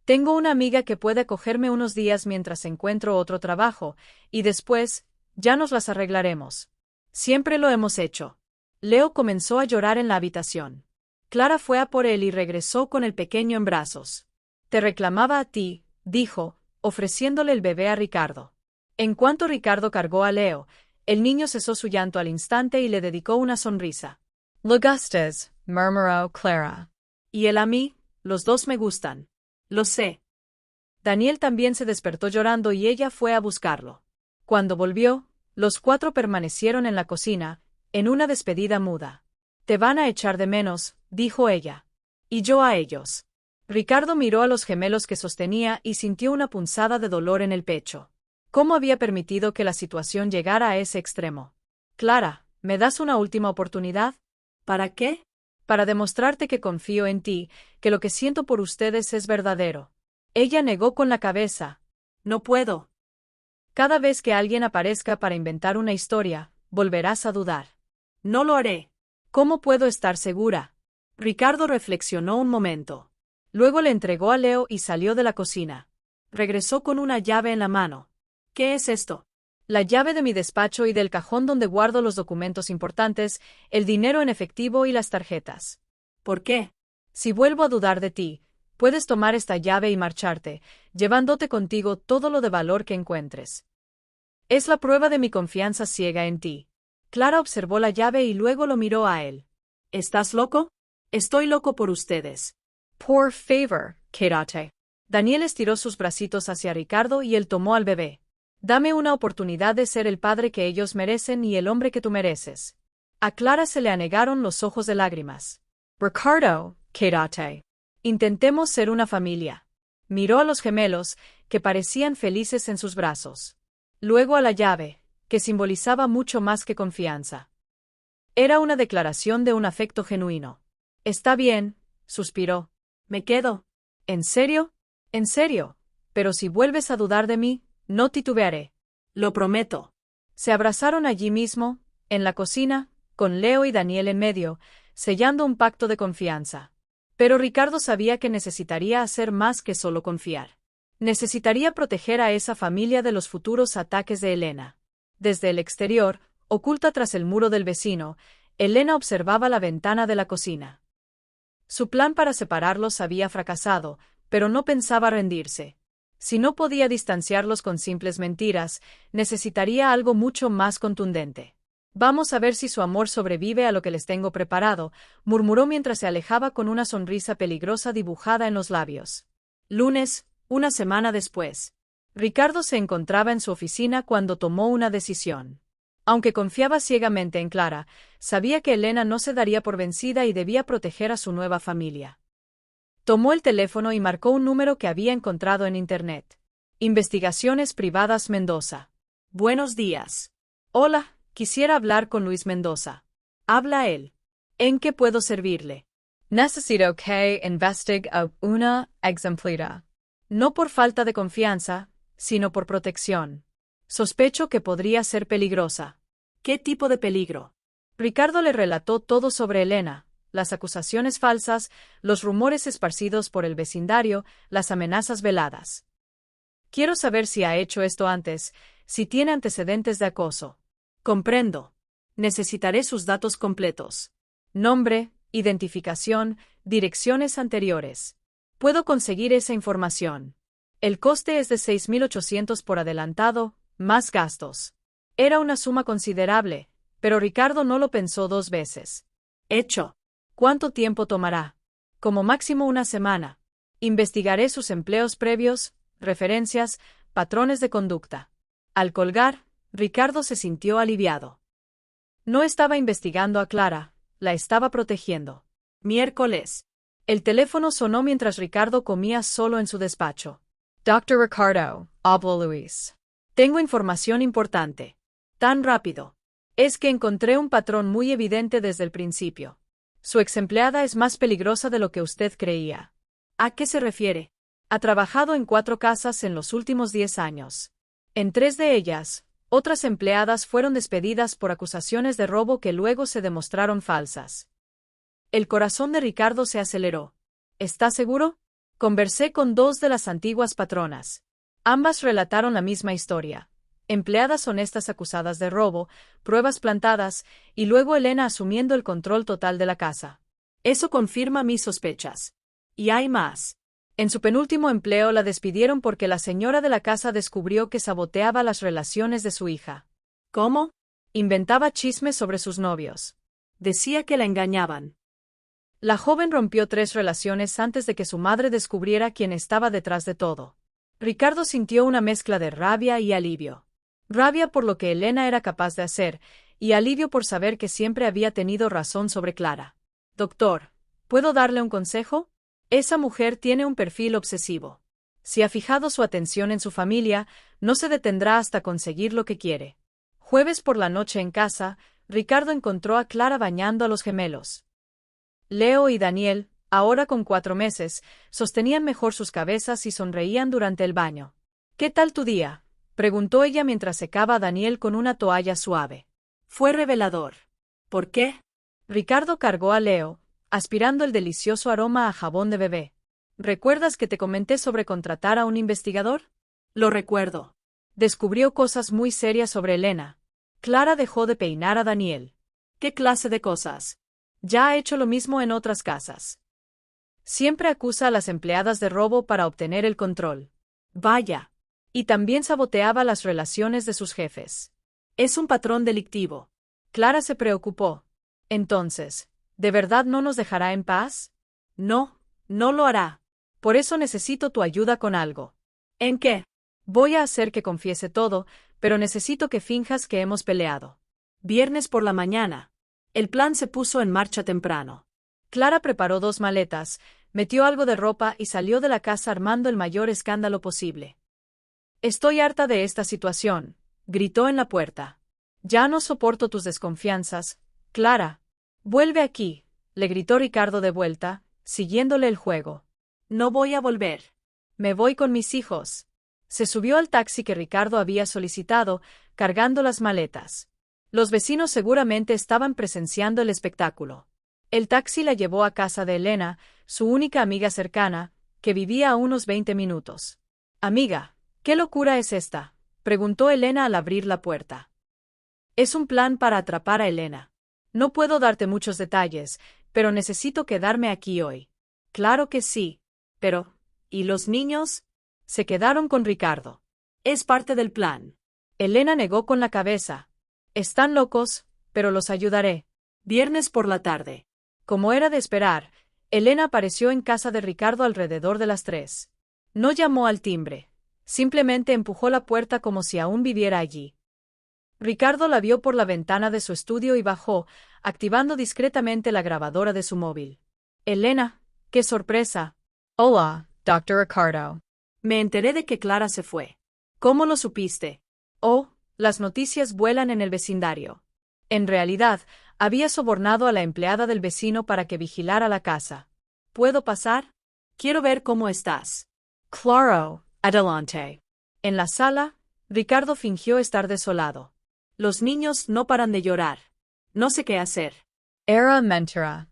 Tengo una amiga que puede acogerme unos días mientras encuentro otro trabajo, y después, ya nos las arreglaremos. Siempre lo hemos hecho. Leo comenzó a llorar en la habitación. Clara fue a por él y regresó con el pequeño en brazos. Te reclamaba a ti, dijo, ofreciéndole el bebé a Ricardo. En cuanto Ricardo cargó a Leo, el niño cesó su llanto al instante y le dedicó una sonrisa. Lo gustes, murmuró Clara. Y él a mí, los dos me gustan. Lo sé. Daniel también se despertó llorando y ella fue a buscarlo. Cuando volvió, los 4 permanecieron en la cocina, en una despedida muda. Te van a echar de menos, dijo ella. Y yo a ellos. Ricardo miró a los gemelos que sostenía y sintió una punzada de dolor en el pecho. ¿Cómo había permitido que la situación llegara a ese extremo? Clara, ¿me das una última oportunidad? ¿Para qué? Para demostrarte que confío en ti, que lo que siento por ustedes es verdadero. Ella negó con la cabeza. No puedo. Cada vez que alguien aparezca para inventar una historia, volverás a dudar. No lo haré. ¿Cómo puedo estar segura? Ricardo reflexionó un momento. Luego le entregó a Leo y salió de la cocina. Regresó con una llave en la mano. ¿Qué es esto? La llave de mi despacho y del cajón donde guardo los documentos importantes, el dinero en efectivo y las tarjetas. ¿Por qué? Si vuelvo a dudar de ti, puedes tomar esta llave y marcharte, llevándote contigo todo lo de valor que encuentres. Es la prueba de mi confianza ciega en ti. Clara observó la llave y luego lo miró a él. ¿Estás loco? Estoy loco por ustedes. Por favor, quédate. Daniel estiró sus bracitos hacia Ricardo y él tomó al bebé. Dame una oportunidad de ser el padre que ellos merecen y el hombre que tú mereces. A Clara se le anegaron los ojos de lágrimas. Ricardo, quédate. Intentemos ser una familia. Miró a los gemelos, que parecían felices en sus brazos. Luego a la llave, que simbolizaba mucho más que confianza. Era una declaración de un afecto genuino. Está bien, suspiró. Me quedo. ¿En serio? ¿En serio? Pero si vuelves a dudar de mí, no titubearé. Lo prometo. Se abrazaron allí mismo, en la cocina, con Leo y Daniel en medio, sellando un pacto de confianza. Pero Ricardo sabía que necesitaría hacer más que solo confiar. Necesitaría proteger a esa familia de los futuros ataques de Elena. Desde el exterior, oculta tras el muro del vecino, Elena observaba la ventana de la cocina. Su plan para separarlos había fracasado, pero no pensaba rendirse. Si no podía distanciarlos con simples mentiras, necesitaría algo mucho más contundente. Vamos a ver si su amor sobrevive a lo que les tengo preparado, murmuró mientras se alejaba con una sonrisa peligrosa dibujada en los labios. Lunes, una semana después. Ricardo se encontraba en su oficina cuando tomó una decisión. Aunque confiaba ciegamente en Clara, sabía que Elena no se daría por vencida y debía proteger a su nueva familia. Tomó el teléfono y marcó un número que había encontrado en Internet. Investigaciones Privadas Mendoza. Buenos días. Hola, quisiera hablar con Luis Mendoza. Habla él. ¿En qué puedo servirle? Necesito que investigue a una exemplera. No por falta de confianza, sino por protección. Sospecho que podría ser peligrosa. ¿Qué tipo de peligro? Ricardo le relató todo sobre Elena, las acusaciones falsas, los rumores esparcidos por el vecindario, las amenazas veladas. Quiero saber si ha hecho esto antes, si tiene antecedentes de acoso. Comprendo. Necesitaré sus datos completos. Nombre, identificación, direcciones anteriores. Puedo conseguir esa información. El coste es de 6.800 por adelantado, más gastos. Era una suma considerable, pero Ricardo no lo pensó dos veces. Hecho. ¿Cuánto tiempo tomará? Como máximo una semana. Investigaré sus empleos previos, referencias, patrones de conducta. Al colgar, Ricardo se sintió aliviado. No estaba investigando a Clara, la estaba protegiendo. Miércoles. El teléfono sonó mientras Ricardo comía solo en su despacho. Dr. Ricardo, hablo Luis. Tengo información importante. Tan rápido. Es que encontré un patrón muy evidente desde el principio. Su exempleada es más peligrosa de lo que usted creía. ¿A qué se refiere? Ha trabajado en 4 casas en los últimos 10 años. En 3 de ellas, otras empleadas fueron despedidas por acusaciones de robo que luego se demostraron falsas. El corazón de Ricardo se aceleró. ¿Está seguro? Conversé con 2 de las antiguas patronas. Ambas relataron la misma historia. Empleadas honestas acusadas de robo, pruebas plantadas, y luego Elena asumiendo el control total de la casa. Eso confirma mis sospechas. Y hay más. En su penúltimo empleo la despidieron porque la señora de la casa descubrió que saboteaba las relaciones de su hija. ¿Cómo? Inventaba chismes sobre sus novios. Decía que la engañaban. La joven rompió 3 relaciones antes de que su madre descubriera quién estaba detrás de todo. Ricardo sintió una mezcla de rabia y alivio. Rabia por lo que Elena era capaz de hacer, y alivio por saber que siempre había tenido razón sobre Clara. Doctor, ¿puedo darle un consejo? Esa mujer tiene un perfil obsesivo. Si ha fijado su atención en su familia, no se detendrá hasta conseguir lo que quiere. Jueves por la noche en casa, Ricardo encontró a Clara bañando a los gemelos. Leo y Daniel, ahora con 4 meses, sostenían mejor sus cabezas y sonreían durante el baño. ¿Qué tal tu día?, preguntó ella mientras secaba a Daniel con una toalla suave. Fue revelador. ¿Por qué? Ricardo cargó a Leo, aspirando el delicioso aroma a jabón de bebé. ¿Recuerdas que te comenté sobre contratar a un investigador? Lo recuerdo. Descubrió cosas muy serias sobre Elena. Clara dejó de peinar a Daniel. ¿Qué clase de cosas? Ya ha hecho lo mismo en otras casas. Siempre acusa a las empleadas de robo para obtener el control. Vaya. Y también saboteaba las relaciones de sus jefes. Es un patrón delictivo. Clara se preocupó. Entonces, ¿de verdad no nos dejará en paz? No, no lo hará. Por eso necesito tu ayuda con algo. ¿En qué? Voy a hacer que confiese todo, pero necesito que finjas que hemos peleado. Viernes por la mañana. El plan se puso en marcha temprano. Clara preparó 2 maletas, metió algo de ropa y salió de la casa armando el mayor escándalo posible. Estoy harta de esta situación, gritó en la puerta. Ya no soporto tus desconfianzas, Clara. Vuelve aquí, le gritó Ricardo de vuelta, siguiéndole el juego. No voy a volver. Me voy con mis hijos. Se subió al taxi que Ricardo había solicitado, cargando las maletas. Los vecinos seguramente estaban presenciando el espectáculo. El taxi la llevó a casa de Elena, su única amiga cercana, que vivía a unos 20 minutos. Amiga, ¿qué locura es esta?, preguntó Elena al abrir la puerta. Es un plan para atrapar a Elena. No puedo darte muchos detalles, pero necesito quedarme aquí hoy. Claro que sí. Pero, ¿y los niños? Se quedaron con Ricardo. Es parte del plan. Elena negó con la cabeza. Están locos, pero los ayudaré. Viernes por la tarde. Como era de esperar, Elena apareció en casa de Ricardo alrededor de las 3. No llamó al timbre. Simplemente empujó la puerta como si aún viviera allí. Ricardo la vio por la ventana de su estudio y bajó, activando discretamente la grabadora de su móvil. Elena, qué sorpresa. Hola, Dr. Ricardo. Me enteré de que Clara se fue. ¿Cómo lo supiste? Oh, las noticias vuelan en el vecindario. En realidad, había sobornado a la empleada del vecino para que vigilara la casa. ¿Puedo pasar? Quiero ver cómo estás. Claro, adelante. En la sala, Ricardo fingió estar desolado. Los niños no paran de llorar. No sé qué hacer. Era mentira.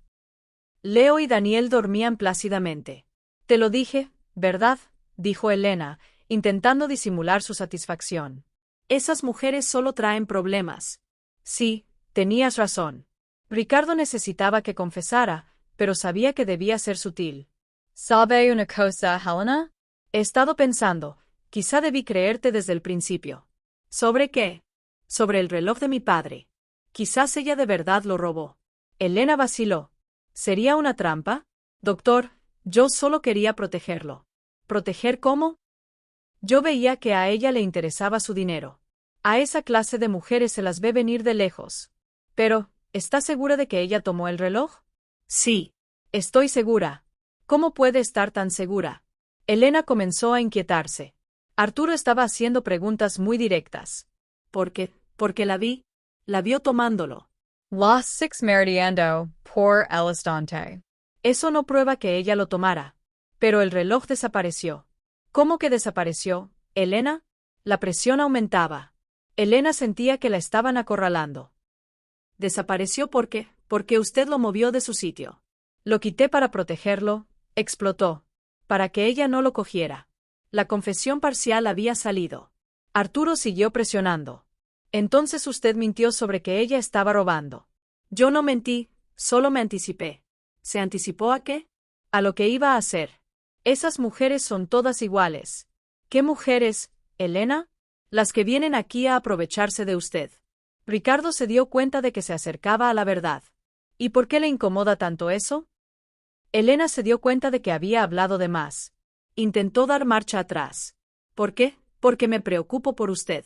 Leo y Daniel dormían plácidamente. Te lo dije, ¿verdad?, dijo Elena, intentando disimular su satisfacción. Esas mujeres solo traen problemas. Sí, tenías razón. Ricardo necesitaba que confesara, pero sabía que debía ser sutil. ¿Sabe una cosa, Helena? He estado pensando, quizá debí creerte desde el principio. ¿Sobre qué? Sobre el reloj de mi padre. Quizás ella de verdad lo robó. Elena vaciló. ¿Sería una trampa? Doctor, yo solo quería protegerlo. ¿Proteger cómo? Yo veía que a ella le interesaba su dinero. A esa clase de mujeres se las ve venir de lejos. Pero, ¿está segura de que ella tomó el reloj? Sí. Estoy segura. ¿Cómo puede estar tan segura? Elena comenzó a inquietarse. Arturo estaba haciendo preguntas muy directas. ¿Por qué? Porque la vi. La vio tomándolo. Las six meridiando por el estante. Eso no prueba que ella lo tomara. Pero el reloj desapareció. ¿Cómo que desapareció, Elena? La presión aumentaba. Elena sentía que la estaban acorralando. Desapareció porque usted lo movió de su sitio. Lo quité para protegerlo, explotó. Para que ella no lo cogiera. La confesión parcial había salido. Arturo siguió presionando. Entonces usted mintió sobre que ella estaba robando. Yo no mentí, solo me anticipé. ¿Se anticipó a qué? A lo que iba a hacer. Esas mujeres son todas iguales. ¿Qué mujeres, Elena? Las que vienen aquí a aprovecharse de usted. Ricardo se dio cuenta de que se acercaba a la verdad. ¿Y por qué le incomoda tanto eso? Elena se dio cuenta de que había hablado de más. Intentó dar marcha atrás. ¿Por qué? Porque me preocupo por usted.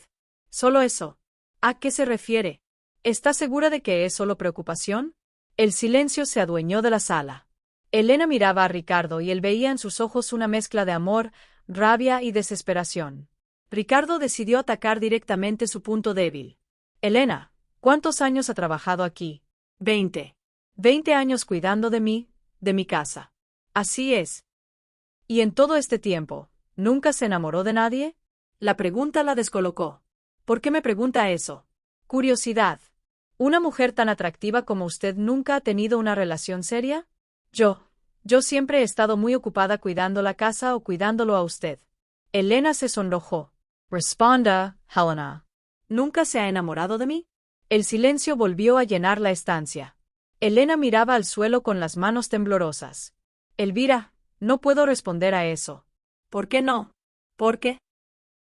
Solo eso. ¿A qué se refiere? ¿Está segura de que es solo preocupación? El silencio se adueñó de la sala. Elena miraba a Ricardo y él veía en sus ojos una mezcla de amor, rabia y desesperación. Ricardo decidió atacar directamente su punto débil. Elena, ¿cuántos años ha trabajado aquí? 20. 20 años cuidando de mí, de mi casa. Así es. ¿Y en todo este tiempo, nunca se enamoró de nadie? La pregunta la descolocó. ¿Por qué me pregunta eso? Curiosidad. ¿Una mujer tan atractiva como usted nunca ha tenido una relación seria? Yo siempre he estado muy ocupada cuidando la casa o cuidándolo a usted. Elena se sonrojó. Responda, Helena. ¿Nunca se ha enamorado de mí? El silencio volvió a llenar la estancia. Elena miraba al suelo con las manos temblorosas. Elvira, no puedo responder a eso. ¿Por qué no? ¿Por qué?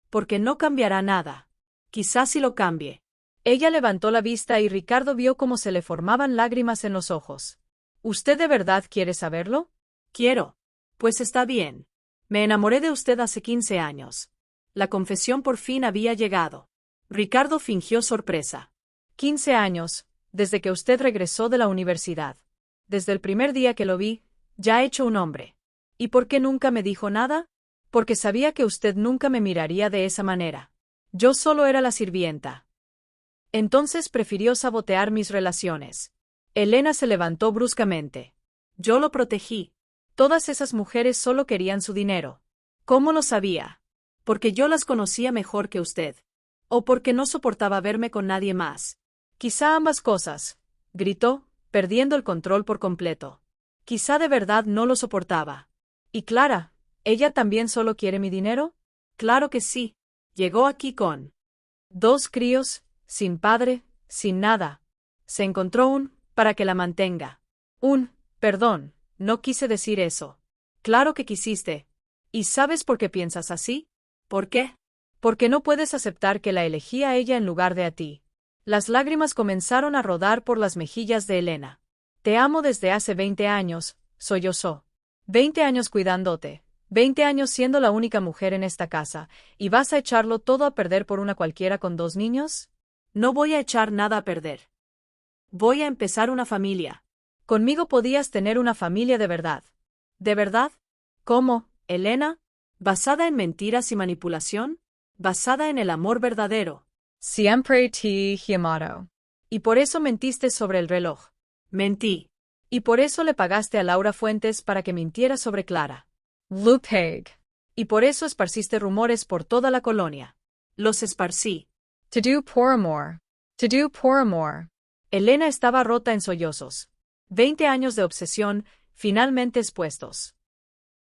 Porque no cambiará nada. Quizás si lo cambie. Ella levantó la vista y Ricardo vio cómo se le formaban lágrimas en los ojos. ¿Usted de verdad quiere saberlo? Quiero. Pues está bien. Me enamoré de usted hace 15 años. La confesión por fin había llegado. Ricardo fingió sorpresa. 15 años, desde que usted regresó de la universidad. Desde el primer día que lo vi, ya hecho un hombre. ¿Y por qué nunca me dijo nada? Porque sabía que usted nunca me miraría de esa manera. Yo solo era la sirvienta. Entonces prefirió sabotear mis relaciones. Elena se levantó bruscamente. Yo lo protegí. Todas esas mujeres solo querían su dinero. ¿Cómo lo sabía? Porque yo las conocía mejor que usted. O porque no soportaba verme con nadie más. Quizá ambas cosas, gritó, perdiendo el control por completo. Quizá de verdad no lo soportaba. ¿Y Clara, ella también solo quiere mi dinero? Claro que sí. Llegó aquí con 2 críos, sin padre, sin nada. Se encontró para que la mantenga. Perdón, no quise decir eso. Claro que quisiste. ¿Y sabes por qué piensas así? ¿Por qué? Porque no puedes aceptar que la elegí a ella en lugar de a ti. Las lágrimas comenzaron a rodar por las mejillas de Elena. Te amo desde hace 20 años, sollozó. 20 años cuidándote, 20 años siendo la única mujer en esta casa, ¿y vas a echarlo todo a perder por una cualquiera con 2 niños? No voy a echar nada a perder. Voy a empezar una familia. Conmigo podías tener una familia de verdad. ¿De verdad? ¿Cómo, Elena? ¿Basada en mentiras y manipulación? ¿Basada en el amor verdadero? Siempre te he amado. Y por eso mentiste sobre el reloj. Mentí. Y por eso le pagaste a Laura Fuentes para que mintiera sobre Clara. Lupeg. Y por eso esparciste rumores por toda la colonia. Los esparcí. To do por amor. To do por amor. Elena estaba rota en sollozos. 20 años de obsesión, finalmente expuestos.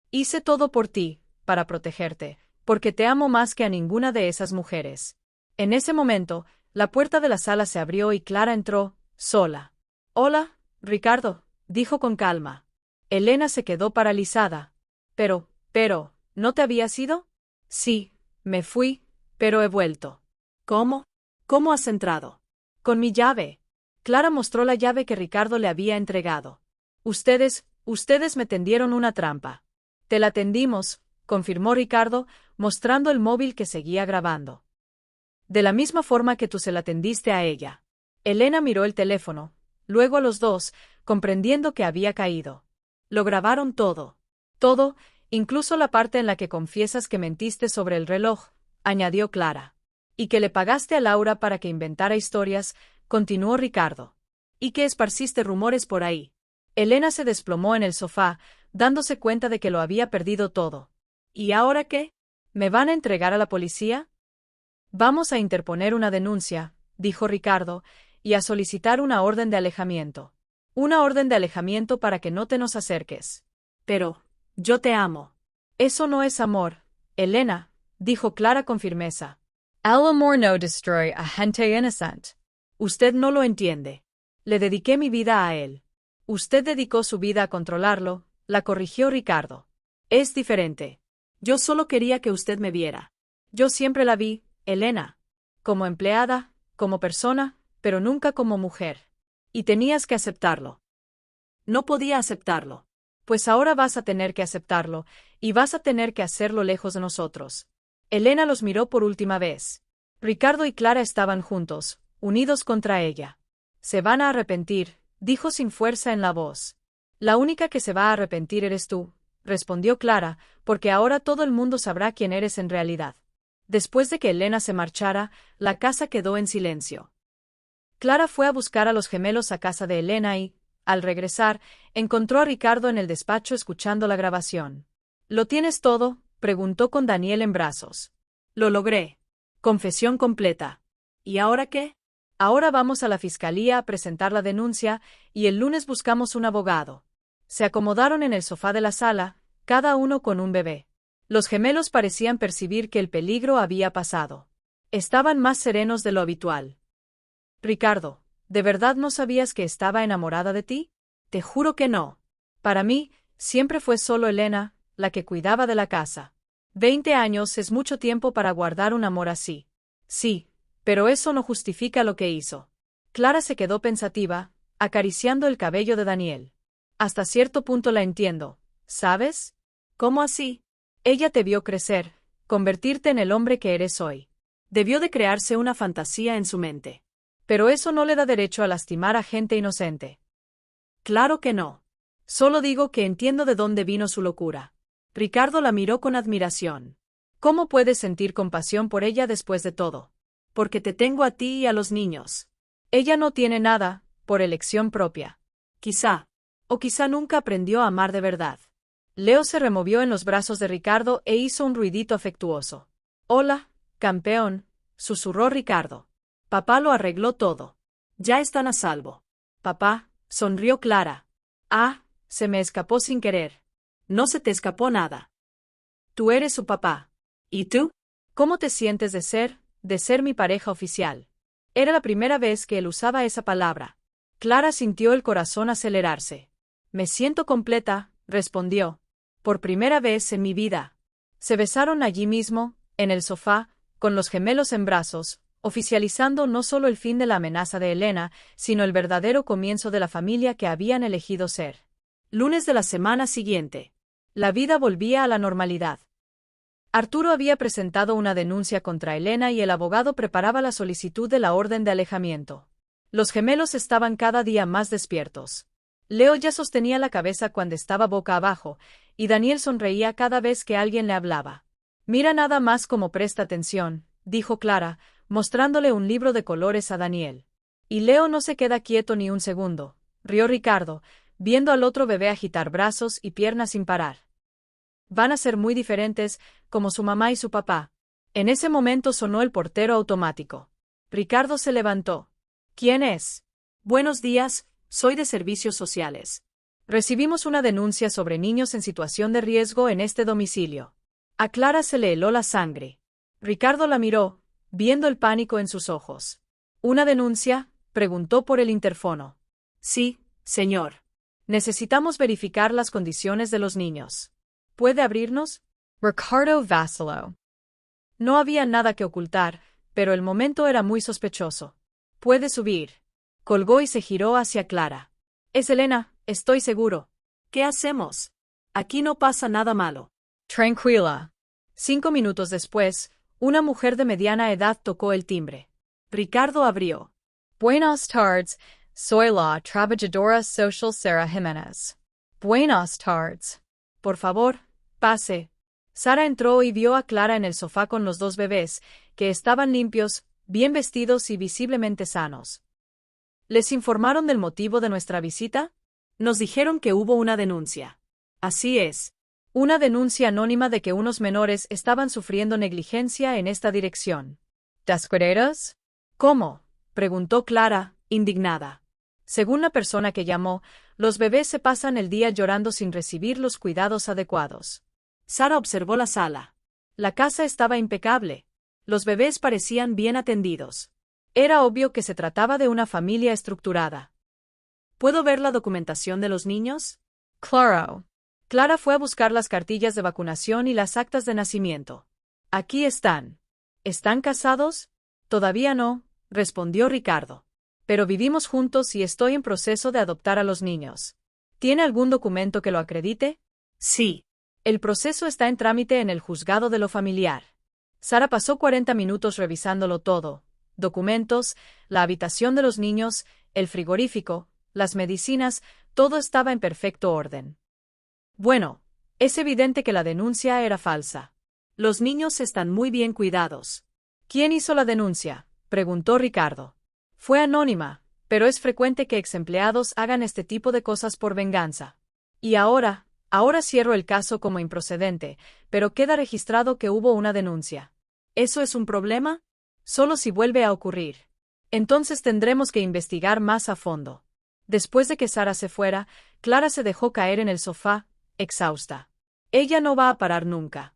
Hice todo por ti, para protegerte, porque te amo más que a ninguna de esas mujeres. En ese momento, la puerta de la sala se abrió y Clara entró, sola. Hola, Ricardo, dijo con calma. Elena se quedó paralizada. Pero, ¿no te habías ido? Sí, me fui, pero he vuelto. ¿Cómo? ¿Cómo has entrado? Con mi llave. Clara mostró la llave que Ricardo le había entregado. Ustedes me tendieron una trampa. Te la tendimos, confirmó Ricardo, mostrando el móvil que seguía grabando. De la misma forma que tú se la tendiste a ella. Elena miró el teléfono, luego a los dos, comprendiendo que había caído. Lo grabaron todo. Todo, incluso la parte en la que confiesas que mentiste sobre el reloj, añadió Clara. Y que le pagaste a Laura para que inventara historias, continuó Ricardo. Y que esparciste rumores por ahí. Elena se desplomó en el sofá, dándose cuenta de que lo había perdido todo. ¿Y ahora qué? ¿Me van a entregar a la policía? Vamos a interponer una denuncia, dijo Ricardo, y a solicitar una orden de alejamiento. Una orden de alejamiento para que no te nos acerques. Pero, yo te amo. Eso no es amor, Elena, dijo Clara con firmeza. El amor no destroy a gente inocente. Usted no lo entiende. Le dediqué mi vida a él. Usted dedicó su vida a controlarlo, la corrigió Ricardo. Es diferente. Yo solo quería que usted me viera. Yo siempre la vi, Elena. Como empleada, como persona, pero nunca como mujer. Y tenías que aceptarlo. No podía aceptarlo. Pues ahora vas a tener que aceptarlo, y vas a tener que hacerlo lejos de nosotros. Elena los miró por última vez. Ricardo y Clara estaban juntos, unidos contra ella. Se van a arrepentir, dijo sin fuerza en la voz. La única que se va a arrepentir eres tú, respondió Clara, porque ahora todo el mundo sabrá quién eres en realidad. Después de que Elena se marchara, la casa quedó en silencio. Clara fue a buscar a los gemelos a casa de Elena y, al regresar, encontró a Ricardo en el despacho escuchando la grabación. ¿Lo tienes todo?, preguntó con Daniel en brazos. Lo logré. Confesión completa. ¿Y ahora qué? Ahora vamos a la fiscalía a presentar la denuncia y el lunes buscamos un abogado. Se acomodaron en el sofá de la sala, cada uno con un bebé. Los gemelos parecían percibir que el peligro había pasado. Estaban más serenos de lo habitual. Ricardo, ¿de verdad no sabías que estaba enamorada de ti? Te juro que no. Para mí, siempre fue solo Elena, la que cuidaba de la casa. 20 años es mucho tiempo para guardar un amor así. Sí, pero eso no justifica lo que hizo. Clara se quedó pensativa, acariciando el cabello de Daniel. Hasta cierto punto la entiendo, ¿sabes? ¿Cómo así? Ella te vio crecer, convertirte en el hombre que eres hoy. Debió de crearse una fantasía en su mente. Pero eso no le da derecho a lastimar a gente inocente. Claro que no. Solo digo que entiendo de dónde vino su locura. Ricardo la miró con admiración. ¿Cómo puedes sentir compasión por ella después de todo? Porque te tengo a ti y a los niños. Ella no tiene nada, por elección propia. Quizá. O quizá nunca aprendió a amar de verdad. Leo se removió en los brazos de Ricardo e hizo un ruidito afectuoso. Hola, campeón, susurró Ricardo. Papá lo arregló todo. Ya están a salvo. Papá, sonrió Clara. Ah, se me escapó sin querer. No se te escapó nada. Tú eres su papá. ¿Y tú? ¿Cómo te sientes de ser mi pareja oficial? Era la primera vez que él usaba esa palabra. Clara sintió el corazón acelerarse. Me siento completa, respondió. Por primera vez en mi vida. Se besaron allí mismo, en el sofá, con los gemelos en brazos, oficializando no solo el fin de la amenaza de Elena, sino el verdadero comienzo de la familia que habían elegido ser. Lunes de la semana siguiente. La vida volvía a la normalidad. Arturo había presentado una denuncia contra Elena y el abogado preparaba la solicitud de la orden de alejamiento. Los gemelos estaban cada día más despiertos. Leo ya sostenía la cabeza cuando estaba boca abajo, y Daniel sonreía cada vez que alguien le hablaba. Mira nada más cómo presta atención, dijo Clara, mostrándole un libro de colores a Daniel. Y Leo no se queda quieto ni un segundo, rió Ricardo, viendo al otro bebé agitar brazos y piernas sin parar. Van a ser muy diferentes, como su mamá y su papá. En ese momento sonó el portero automático. Ricardo se levantó. ¿Quién es? Buenos días, soy de Servicios Sociales. Recibimos una denuncia sobre niños en situación de riesgo en este domicilio. A Clara se le heló la sangre. Ricardo la miró, viendo el pánico en sus ojos. ¿Una denuncia?, preguntó por el interfono. Sí, señor. Necesitamos verificar las condiciones de los niños. ¿Puede abrirnos? Ricardo vaciló. No había nada que ocultar, pero el momento era muy sospechoso. Puede subir. Colgó y se giró hacia Clara. Es Elena, estoy seguro. ¿Qué hacemos? Aquí no pasa nada malo. Tranquila. 5 minutos después, una mujer de mediana edad tocó el timbre. Ricardo abrió. Buenas tardes, soy la trabajadora social Sara Jiménez. Buenas tardes. Por favor, pase. Sara entró y vio a Clara en el sofá con los 2 bebés, que estaban limpios, bien vestidos y visiblemente sanos. ¿Les informaron del motivo de nuestra visita? Nos dijeron que hubo una denuncia. Así es. Una denuncia anónima de que unos menores estaban sufriendo negligencia en esta dirección. ¿Descuidados? ¿Cómo?, preguntó Clara, indignada. Según la persona que llamó, los bebés se pasan el día llorando sin recibir los cuidados adecuados. Sara observó la sala. La casa estaba impecable. Los bebés parecían bien atendidos. Era obvio que se trataba de una familia estructurada. ¿Puedo ver la documentación de los niños? Claro. Clara fue a buscar las cartillas de vacunación y las actas de nacimiento. Aquí están. ¿Están casados? Todavía no, respondió Ricardo. Pero vivimos juntos y estoy en proceso de adoptar a los niños. ¿Tiene algún documento que lo acredite? Sí. El proceso está en trámite en el juzgado de lo familiar. Sara pasó 40 minutos revisándolo todo. Documentos, la habitación de los niños, el frigorífico, las medicinas, todo estaba en perfecto orden. Bueno, es evidente que la denuncia era falsa. Los niños están muy bien cuidados. ¿Quién hizo la denuncia?, preguntó Ricardo. Fue anónima, pero es frecuente que exempleados hagan este tipo de cosas por venganza. Y ahora cierro el caso como improcedente, pero queda registrado que hubo una denuncia. ¿Eso es un problema? Solo si vuelve a ocurrir. Entonces tendremos que investigar más a fondo. Después de que Sara se fuera, Clara se dejó caer en el sofá, exhausta. Ella no va a parar nunca.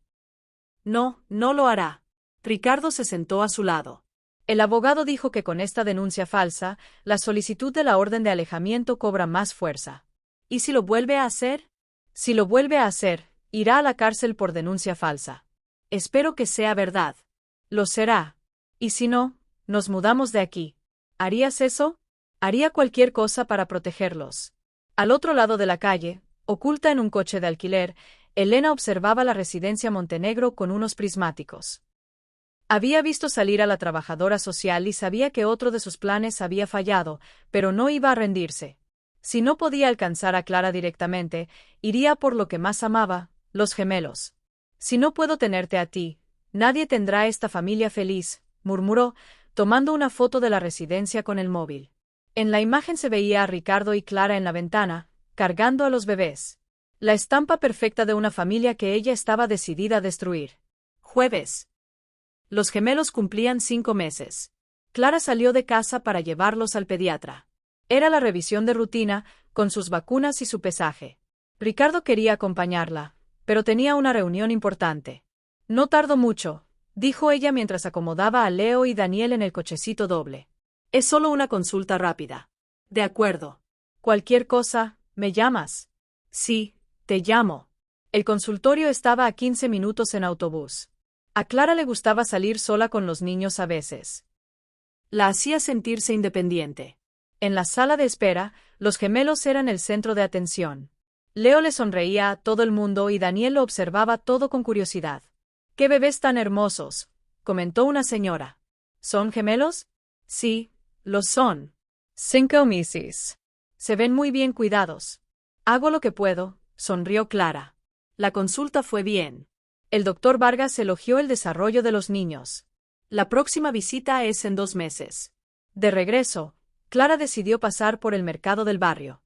No, no lo hará. Ricardo se sentó a su lado. El abogado dijo que con esta denuncia falsa, la solicitud de la orden de alejamiento cobra más fuerza. ¿Y si lo vuelve a hacer? Si lo vuelve a hacer, irá a la cárcel por denuncia falsa. Espero que sea verdad. Lo será. Y si no, nos mudamos de aquí. ¿Harías eso? Haría cualquier cosa para protegerlos. Al otro lado de la calle, oculta en un coche de alquiler, Elena observaba la residencia Montenegro con unos prismáticos. Había visto salir a la trabajadora social y sabía que otro de sus planes había fallado, pero no iba a rendirse. Si no podía alcanzar a Clara directamente, iría por lo que más amaba, los gemelos. Si no puedo tenerte a ti, nadie tendrá esta familia feliz, murmuró, tomando una foto de la residencia con el móvil. En la imagen se veía a Ricardo y Clara en la ventana, cargando a los bebés. La estampa perfecta de una familia que ella estaba decidida a destruir. Jueves. Los gemelos cumplían 5 meses. Clara salió de casa para llevarlos al pediatra. Era la revisión de rutina, con sus vacunas y su pesaje. Ricardo quería acompañarla, pero tenía una reunión importante. No tardó mucho, dijo ella mientras acomodaba a Leo y Daniel en el cochecito doble. Es solo una consulta rápida. De acuerdo. Cualquier cosa, ¿me llamas? Sí, te llamo. El consultorio estaba a 15 minutos en autobús. A Clara le gustaba salir sola con los niños a veces. La hacía sentirse independiente. En la sala de espera, los gemelos eran el centro de atención. Leo le sonreía a todo el mundo y Daniel lo observaba todo con curiosidad. «¡Qué bebés tan hermosos!», comentó una señora. «¿Son gemelos?» «Sí, lo son. 5 meses. Se ven muy bien cuidados». «Hago lo que puedo», sonrió Clara. La consulta fue bien. El doctor Vargas elogió el desarrollo de los niños. La próxima visita es en 2 meses. De regreso, Clara decidió pasar por el mercado del barrio.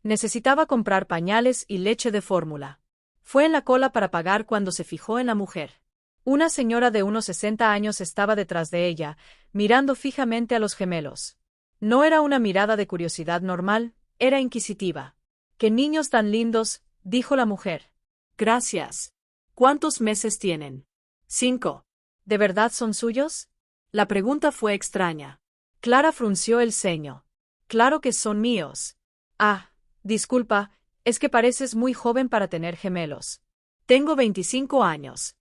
Necesitaba comprar pañales y leche de fórmula. Fue en la cola para pagar cuando se fijó en la mujer. Una señora de unos 60 años estaba detrás de ella, mirando fijamente a los gemelos. No era una mirada de curiosidad normal, era inquisitiva. «¡Qué niños tan lindos!», dijo la mujer. «Gracias. ¿Cuántos meses tienen?» 5. ¿De verdad son suyos? La pregunta fue extraña. Clara frunció el ceño. «Claro que son míos». «Ah, disculpa, es que pareces muy joven para tener gemelos». «Tengo 25 años».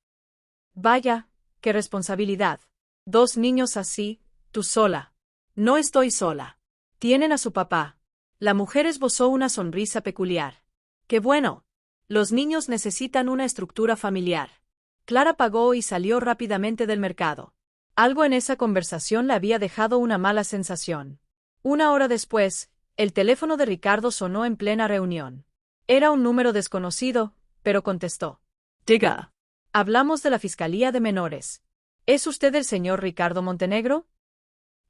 «Vaya, qué responsabilidad. 2 niños así, tú sola». «No estoy sola. Tienen a su papá». La mujer esbozó una sonrisa peculiar. «Qué bueno. Los niños necesitan una estructura familiar». Clara pagó y salió rápidamente del mercado. Algo en esa conversación le había dejado una mala sensación. 1 hora después, el teléfono de Ricardo sonó en plena reunión. Era un número desconocido, pero contestó. «Diga». «Hablamos de la Fiscalía de Menores. ¿Es usted el señor Ricardo Montenegro?»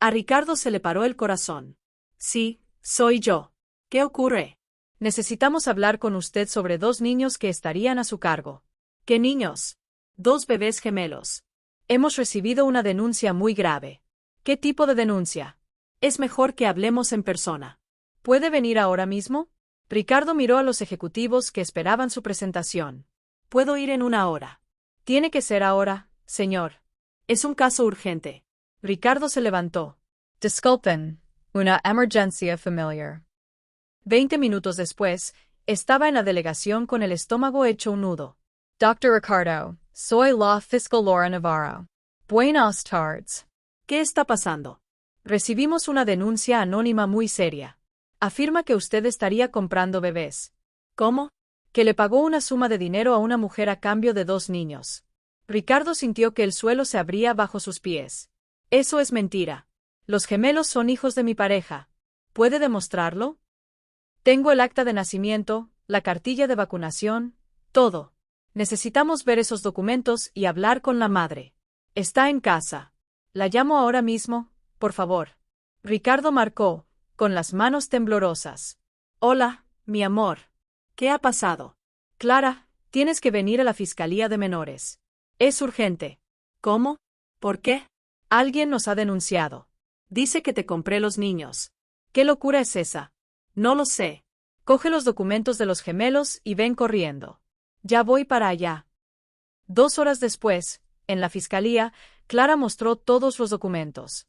A Ricardo se le paró el corazón. «Sí, soy yo. ¿Qué ocurre?» «Necesitamos hablar con usted sobre 2 niños que estarían a su cargo». «¿Qué niños?» «2 bebés gemelos». «Hemos recibido una denuncia muy grave». «¿Qué tipo de denuncia?» «Es mejor que hablemos en persona». ¿Puede venir ahora mismo?» Ricardo miró a los ejecutivos que esperaban su presentación. «Puedo ir en 1 hora». «Tiene que ser ahora, señor». «Es un caso urgente». Ricardo se levantó. «Disculpen, una emergencia familiar». 20 minutos después, estaba en la delegación con el estómago hecho un nudo. «Dr. Ricardo, soy la fiscal Laura Navarro. Buenas tardes». «¿Qué está pasando?» «Recibimos una denuncia anónima muy seria. Afirma que usted estaría comprando bebés». «¿Cómo?» «Que le pagó una suma de dinero a una mujer a cambio de 2 niños». Ricardo sintió que el suelo se abría bajo sus pies. «Eso es mentira. Los gemelos son hijos de mi pareja. ¿Puede demostrarlo?» «Tengo el acta de nacimiento, la cartilla de vacunación, todo. Necesitamos ver esos documentos y hablar con la madre. Está en casa. La llamo ahora mismo, por favor». Ricardo marcó, con las manos temblorosas. «Hola, mi amor». «¿Qué ha pasado?» «Clara, tienes que venir a la Fiscalía de Menores. Es urgente». «¿Cómo? ¿Por qué?» «Alguien nos ha denunciado. Dice que te compré los niños». «¿Qué locura es esa?» «No lo sé». «Coge los documentos de los gemelos y ven corriendo». «Ya voy para allá». 2 horas después, en la fiscalía, Clara mostró todos los documentos.